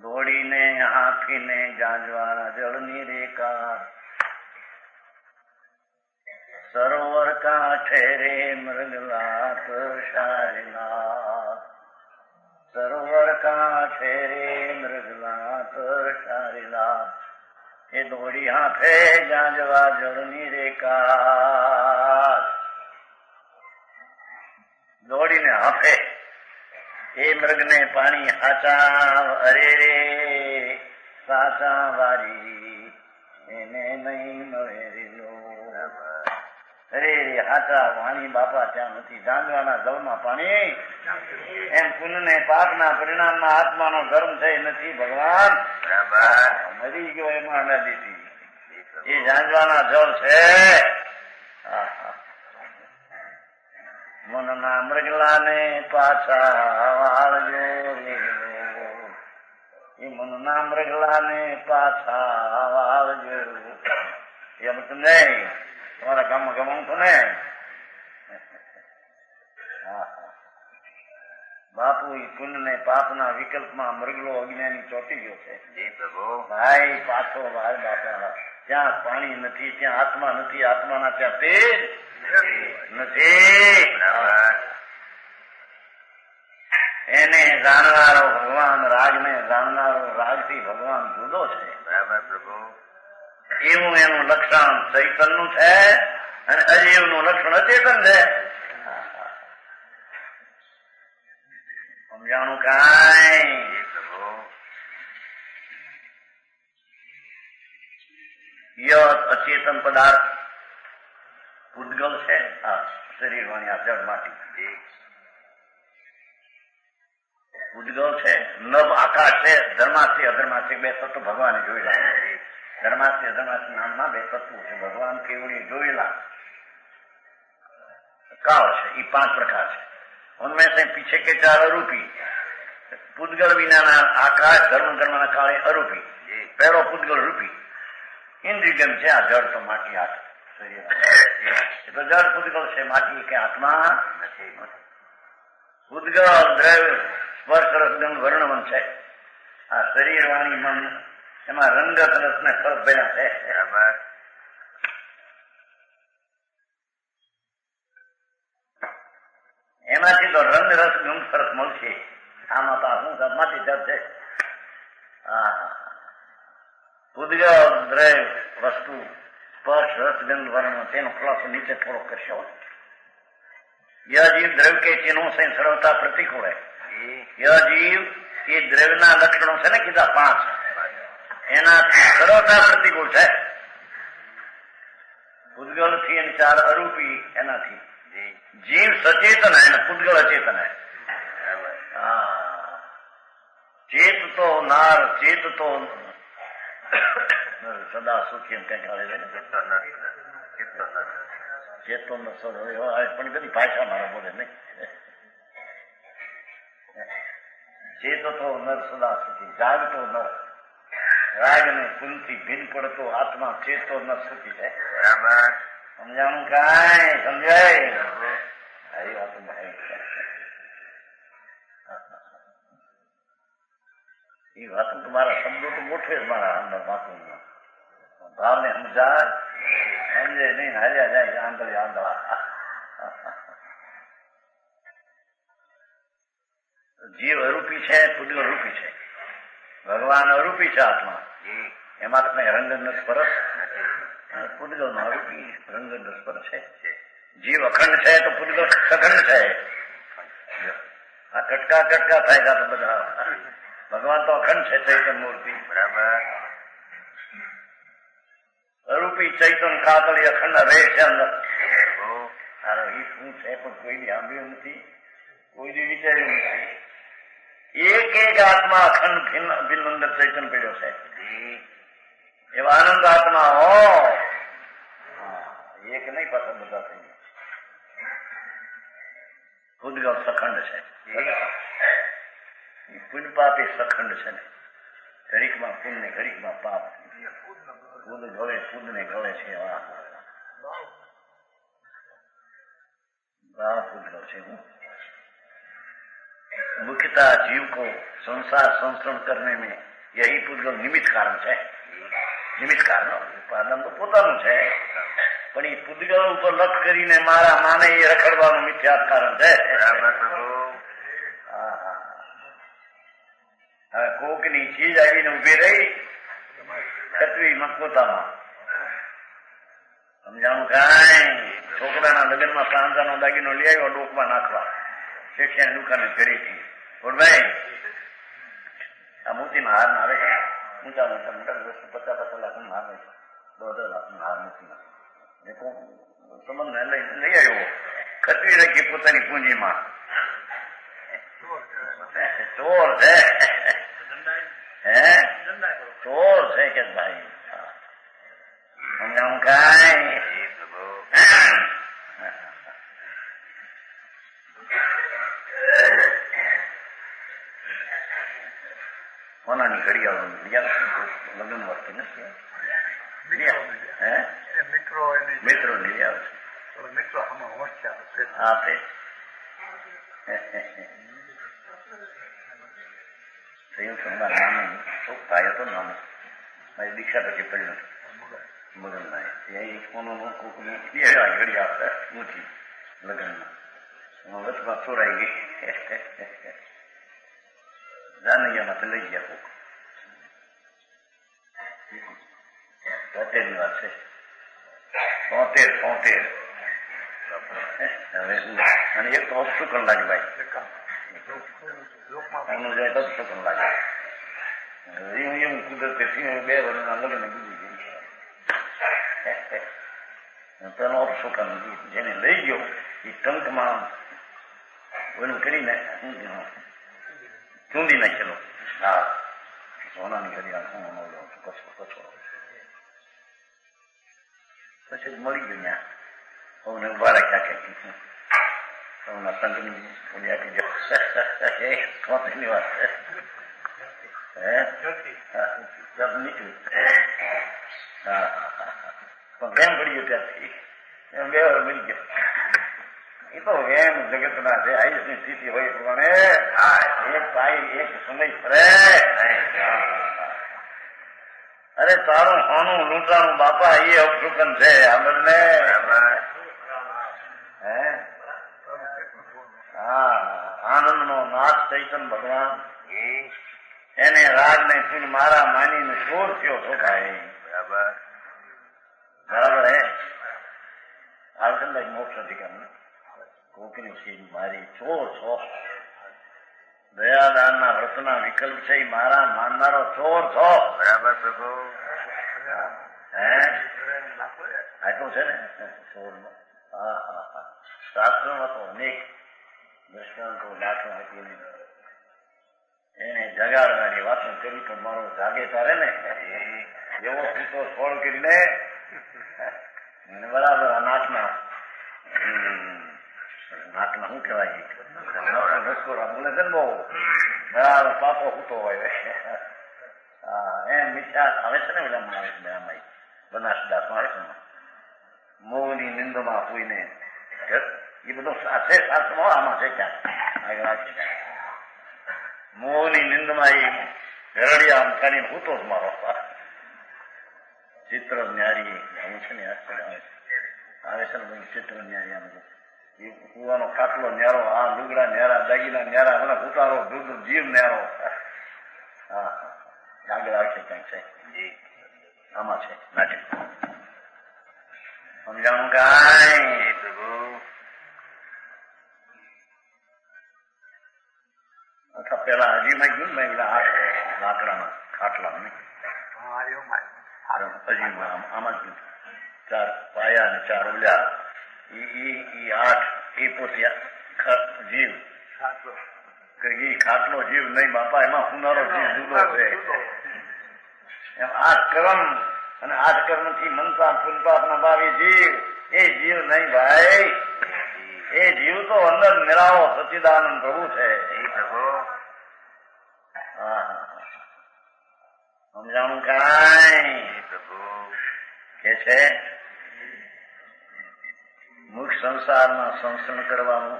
દોડીને હાથીને જાંજવાના જળની રેખા સરોવર કાંઠે રે મૃગલાત શારીલા, સરોવર કાંઠે રે મૃગલાત શારીલા. એ દોડી હાથે જાંજવા જળની રેખા, દોડીને હાથે એ મૃગને પાણી હાચા અરે રે સાચા વારી એને નહીં મળે રેલો. અરે રે હાચા વાણી બાપા ત્યાં નથી. જાંજવાના જળમાં પાણી એમ પુણ્ય પાપના પરિણામમાં આત્માનો ધર્મ છે નથી ભગવાન. મરી ગયો એમાં નદીથી એ જાંજવાના જળ છે. મનના મૃગલાને પાછા વાળજો એ મનના મૃગલાને પાછા વાળજો. એમ તો નહીં તમારા ગામમાં ગમાવું તો ને બાપુ એ પુણ્ય ને પાપના વિકલ્પમાં મૃગલો અજ્ઞાની ચોટી ગયો છે. ભાઈ પાછો વાર બાપા, ત્યાં પાણી નથી, ત્યાં આત્મા નથી, આત્માના ત્યાં તેજ નથી. એને જાણનારો ભગવાન, રાગને જાણનારો રાગથી ભગવાન જુદો છે. બરાબર પ્રભુ. એવું એનું લક્ષણ ચૈતનનું છે અને અજીવનું લક્ષણ અચેતન છે. સમજાણું કાંઈ? અચેતન પદાર્થ પૂતગલ છે. શરીર વાણી આ જળ માટી પૂતગલ છે. નભ આકાશ છે. ધર્માથી અધર્માથી બે તત્વ ભગવાને જોયેલા. ધર્માથી અધર્માથી નામમાં બે તત્વો છે. ભગવાન કેવડી જોયેલા કાળ છે. એ 5 प्रकार છે. उनमें से पीछे के 4 अरूपी. पूतगल विना आकाश धर्म धर्म काळे अरूपी. पहलो पूतगल रूपी इंद्रियगम છે. આ જળ તો માટી હાથ શરીર તો જળ પૂતગલ છે. માટી કે આત્મા પૂતગલ દ્રવ્ય સ્પર્શ રસ ગંધ વર્ણવન છે. આ શરીર વાણી મન એમાં રંગત રસ ને ફરક ભર્યા છે. એમાંથી તો રંગ રસ ગંધ ફરક મળશે. આમાં તો શું માટી જળ છે. પૂતગલ દ્રવ્ય વસ્તુ સ્પર્શ રસ ગંધ વર્ણ તેનો ખુલાસો નીચે થોડો કરશો. यह जीव द्रव्य के चिन्हों से सर्वथा प्रतिकूल है. यह जीव ये द्रव्यના લક્ષણો છે ને કીધા 5 એનાથી સર્વથા પ્રતિકૂળ છે. પૂતગલ થી અને 4 અરૂપી એનાથી जीव सचेतन है ना पूतगल अचेतन है. चेत तो नार चेत तो सदा सुखी એમ કઈ કાઢે ચેતો ન પણ બધી ભાષા મારા બોલે નહીં. ચેત તો નર સદા સુખી જાગતો નર રાગ ને કુલથી ભીન પડતો આત્મા ચેતો નર સુખી છે. સમજાણું કાંઈ? સમજાય? સારી વાત એ વાત તમારા શબ્દો તો ગોઠવે જ મારા અંદર વાતું ભાવને સમજાય સમજે નહીં હાલ્યા જાય આંધળી આંધળા. જીવ અરૂપી છે. પૂતગલ રૂપી છે. ભગવાન અરૂપી છે. આત્મા એમાં તમે રંગન સ્પર્શ પૂતગલ માં અરૂપી રંગન સ્પર્શ છે. જીવ અખંડ છે તો પૂતગલ સખંડ છે. આ કટકા કટકા થાય તો બધા ભગવાન તો અખંડ છે. ચૈતન મૂર્તિ બરાબર. અરૂપી ચૈતન કાતળી અખંડ રહે છે અંદર. એ શું છે પણ કોઈને સાંભળ્યું નથી, કોઈને વિચાર્યું નથી. એક એક આત્મા અખંડ ભિન્ન અંદર ચૈતન પડ્યો છે. એવા આનંદ આત્મા હો એક નહીં પાછા બધા થઈ ગયા. પૂતગલ સખંડ છે. પુન પાપ એ સખંડ છે ને. ઘડીકમાં પુન ને ઘડીકમાં પાપ. પૂદ ગળે પૂદ ને ગળે છે. पूतगल છે. मुख्यतः जीव को संसार संस्करण करने में यही पूतगल निमित्त कारण છે. નિમિત્ત કારણ ઉપાદાન તો પોતાનું છે પણ એ પૂતગલ ઉપર લક્ષ કરીને મારા માને એ રખડવાનું મિથ્યાત કારણ છે. હવે કોકની ચીજ આવીને ઉભી રહી છત્રીમાં પોતામાં. સમજાણું કાંઈ? છોકરાના લગ્નમાં 5,000નો દાગીનો લઈ આવ્યો ડોકમાં નાખવા. શેઠિયાની દુકાને ઘરેથી બોલ ભાઈ આ મોતીના હાર ના આવે છે. ઊંચા મોટા મોટા 50-50 લાખનો હાર હોય, 10 લાખનો હાર મોતીના સંબંધને લઈ આવ્યો. ખતરી રાખી પોતાની પૂંજીમાં. ચોર છે. હે ચોર છે કે ભાઈ? સમજાવું કાંઈ? કોનાની ઘડિયાળો લગ્ન વર્તી નથી. મિત્રો લઈ આવે છે. હા તે નાનું ભાઈ હતો નાનો મારી દીક્ષા પછી પડ્યું મગનમાં ઘડી આપતા ઊંચી લગ્નમાં વચમાં ચોરાઈ ગઈ. જાનૈયામાંથી લઈ ગયા કોક 73 વાત છે. 73 હવે અને એક તો શુકન લાગે ભાઈ એનું જાય તો શુકન લાગે એમ કુદરતે 2 વર્ષના લગ્ન બીજી ગઈ તેનો અપશુકન જેને લઈ ગયો એ ટંકમાં ઓલું કરીને ચૂંડી નાખેલો. હા સોનાની ઘડિયાળ કચોડો પછી મળી ગયું ત્યાં સૌને ઉભા રાખ્યા કે સૌના સંઘની બોલ્યા કે ની વાત નીકળ્યું. હા પણ કેમ પડી ગયો ત્યાંથી એમ 2 વાર મળી ગયો. એ તો એમ જગતના છે આયુષની સ્થિતિ હોય પ્રમાણે એક ભાઈ એક સમય ફરે. અરે તારું ખાનું લૂંટાનું બાપા એ અપશુકન છે આપણને. હા આનંદ નો નાથ ચૈતન ભગવાન એને રાગ ને સુન મારા માનીને ચોર થયો છો ભાઈ. બરાબર હે આવશે મોક્ષ અધિકાર કોકની સીધ મારી ચોર છો. દયાદાન ના વ્રતના વિકલ્પ છે મારા માનનારો ચોર છો. બરાબર પ્રભુ આટલું છે ને ચોર નો. હા હા હા શાસ્ત્રમાં તો અનેક દ્રષ્ટાંતો દાખલો આપીને એને જગાડવાની વાતો કરી તો મારો જાગે તારે ને એવો સૂતો છોડ કરીને બરાબર આ નાકના શું કહેવાય રસકોરા બોલે છે ને બહુ બરાબર પાપો સૂતો હોય. હા એમ મીઠા આવે છે ને પેલા આવે છે આમાં બનાસદાસમાં આવે છે મોહની નિંદમાં હોઈને એ બધું છે શાસ્ત્રમાં આમાં છે ક્યાં આગળ આવશે. મોહની નિંદમાં એ ઘરડિયા આમ કરીને સૂતો જ મારો ચિત્ર ન્યારી આવું છે ને આવે છે ને બધું ચિત્ર ન્યારી આમ એ કુવાનો ખાટલો ન્યારો આ લુગડા ન્યારા દાગીના ન્યારા મને ઉતારો દૂધ જીવ ન્યારો. હા આગળ આવશે ક્યાંક છે આમાં છે નાટક સમજાણું કાંઈ પ્રભુ. અથવા પેલા હજીમાં ગયું ને પેલા 8 લાકડાના ખાટલા હજીમાં આમાં જ 4 પાયા અને 4 ઓલ્યા એ 8 એ પોતે જીવ ખાટલો જીવ નહીં બાપા એમાં હુનારો જીવ જુદો છે. એમ 8 કર્મ અને 8 કર્મ થી મનતા પુનપાપના ભાવી જીવ એ જીવ નહીં ભાઈ. એ જીવ તો અંદર નિરાળો સચ્ચિદાનંદ પ્રભુ છે. સમજાણું કાંઈ પ્રભુ કે છે મુખ સંસારમાં સંસર્ણ કરવાનું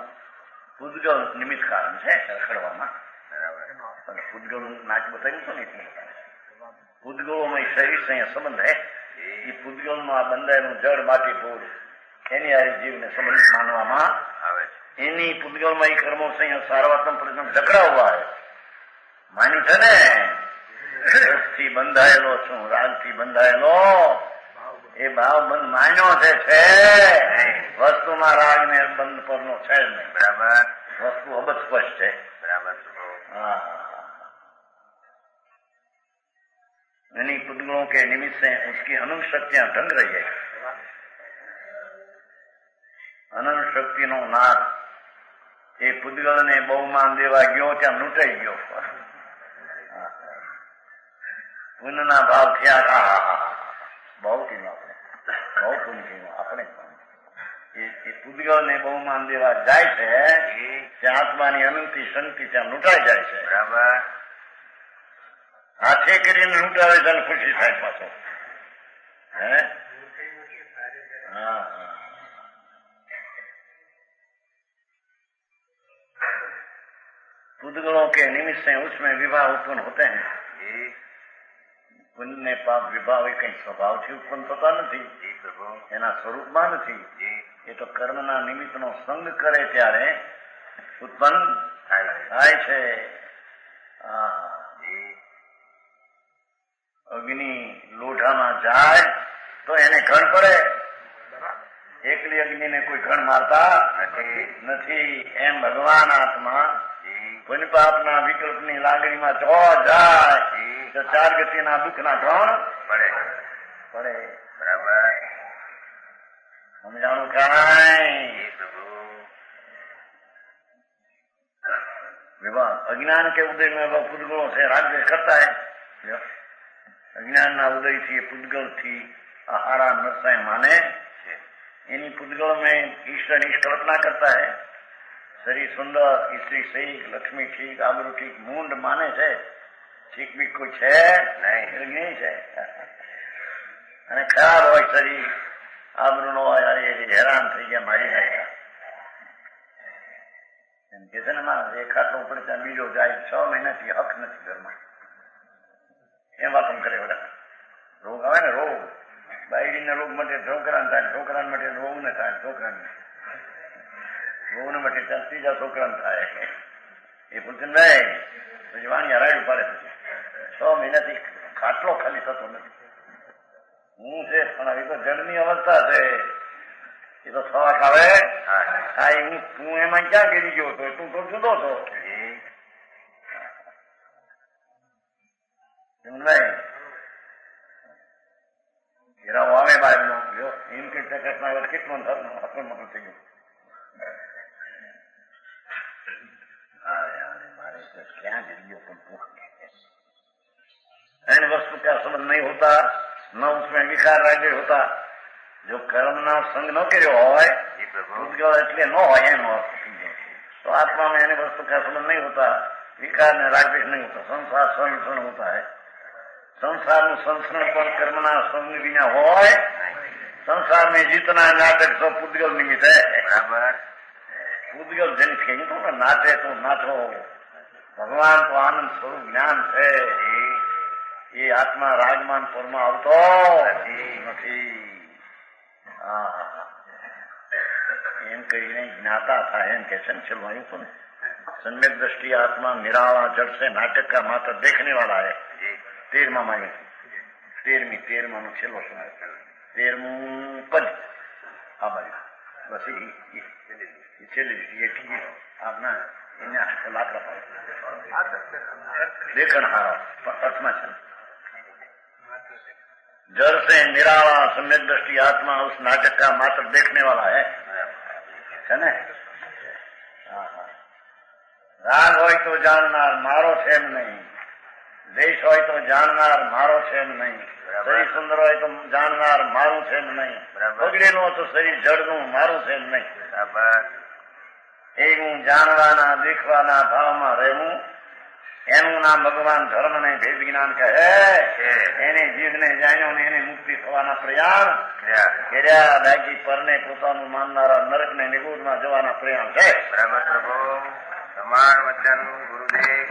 પૂદગલ નિમિત્ત કારણ છે રખડવામાં. બરાબર પૂદગલ નાચ બતાવ્યું તો ને પૂદગલોમાં શરીર સંયા સંબંધ હે એ પૂદગલ નો આ બંધાયેલું જળ માટી ધૂળ એની આ જીવને સંબંધિત માનવામાં આવે છે. એની પૂદગલમાં એ કર્મો સંયા સારવાત્મ પ્રજ્ઞ જકડાવવા માની છે ને રસથી બંધાયેલો છું રાગથી બંધાયેલો એ ભાવ બંધ માન્યો છે વસ્તુમાં રાગ ને બંધ પરનો છે જ નહીં. બરાબર વસ્તુ અબજ સ્પષ્ટ છે. બરાબર હા यानी पुद्गलों के निमित्त से उसकी अनंत शक्तियां ढंग रही है. अनंत शक्ति नो नाथ એ પુદ્ગલ ને બહુમાન દેવા ગયો ત્યાં લૂંટાઈ ગયો. પુનના ભાવ થયા બહુ કીધું આપણે બહુ પુન કીધું આપણે એ પુદ્ગલ ને બહુમાન દેવા જાય છે ત્યાં આત્માની અનંતી શક્તિ ત્યાં લૂંટાઈ જાય છે. બરાબર હાથે કરીને લૂંટાવે છે અને ખુશી થાય પાછો. હે હા पुद्गलों के निमित्त से उसमें विवाह उत्पन्न होते हैं. पुण्य ने पाप विभाव એ કઈ સ્વભાવથી ઉત્પન્ન થતા નથી એના સ્વરૂપમાં નથી. એ તો કર્મના નિમિત્તનો સંગ કરે ત્યારે ઉત્પન્ન થાય છે. અગ્નિ લોઢામાં જાય તો એને ઘણ પડે. એકલી અગ્નિને કોઈ ઘણ મારતા નથી. એમ ભગવાન આત્મા પુણ્ય પાપના વિકલ્પની લાગણીમાં જો જાય તો ચાર ગતિના દુઃખના ઘણ પડે. બરાબર સમજાણું કાંઈ? विवाह अज्ञान के उदय में वह पुद्गलों से राग करता है. अज्ञान ना उदय थी पुद्गल थी आहारा नरसाय माने इन्हीं पुद्गल में ईश्वर की कल्पना करता है. शरीर सुंदर, स्त्री सही, लक्ष्मी ठीक, आबरू ठीक, मूंड माने છે. ठीक भी कुछ है नहीं છે. અને ખરાબ હોય શરીર, આબરૂ નો હોય, હેરાન થઈ ગયા, મારી નાખ્યા એમ કે છે ને. એક ખાટલો પડે ત્યાં બીજો જાય, 6 મહિનાથી હક નથી ઘરમાં. એમ વાતો કરે બધા. રોગ આવે ને, રોગ બાયડીને રોગ માટે છોકરાને થાય, છોકરાને માટે રોગ ને થાય, છોકરાને રોગ ને માટે ત્રીજા છોકરાને થાય. એ પૂછે નહીં પછી વાણી હરાયું પાડે. પછી 6 મહિનાથી ખાટલો ખાલી થતો નથી. હું છે પણ એ તો જળની અવસ્થા છે. એ તો સવા ખાવે તું એમાં ક્યાં ગીરી ગયો હતો? તું તો જુદો છો. ઘેરાવો આવે બહાર નો એમ કે કેટલું હકલ મકલ થઈ ગયું. મારે ક્યાં ગીરી ગયો પણ एन वस्तु का संबंध नहीं होता, न उसमें विकार राज्य होता. जो कर्म ना संग न કર્યો હોય ઉદ્ગલ એટલે ન હોય એનો અર્થ. तो आत्मा में यानी वस्तु का संबंध नहीं होता, विकार में रागद्वेष नहीं होता. संसार संसरण होता है. संसार નું સંસરણ પણ કર્મના સંગ વિના હોય. संसार में जितना नाटक सब पुद्गल निमित्त है. बराबर. पुद्गल जन कहीं तो नाटे तो नाचो. भगवान तो आनंद स्वरूप ज्ञान है. ये आत्मा रागमान परमा આવતો નથી. એમ કહીને જ્ઞાતા था એમ કે છે. चलो आयु तो सम्यक दृष्टि आत्मा निराला जड़ से नाटक का मात्र देखने वाला है. 13मा मायू 13मा નો છેલ્લો સમય 13મું પદ આ બાજુ બસ એ છેલ્લી એ ઠીક આપના એના લાકડા દેખણ હારા અર્થમાં છે. जड़ से निराला सम्यक दृष्टि आत्मा उस नाटक का मात्र देखने वाला है ने. राग હોય તો જાણનાર મારો છે એમ નહીં. દેશ હોય તો જાણનાર મારો છે એમ નહીં. શરીર સુંદર હોય તો જાણનાર મારું છે એમ નહીં. બગડેલું તો શરીર જડનું મારું છે એમ નહીં. એવું જાણવાના દેખવાના ભાવમાં રહેવું એનું નામ ભગવાન ધર્મ ને ભેદ જ્ઞાન કહે. એને જીવને જાણ્યો ને એને મુક્તિ થવાના પ્રયાણ કર્યા. બાકી પરને પોતાનું માનનારા નરક ને નિગુઢમાં જવાના પ્રયાણ છે. બરાબર. સમાન વચન ગુરુદેવ.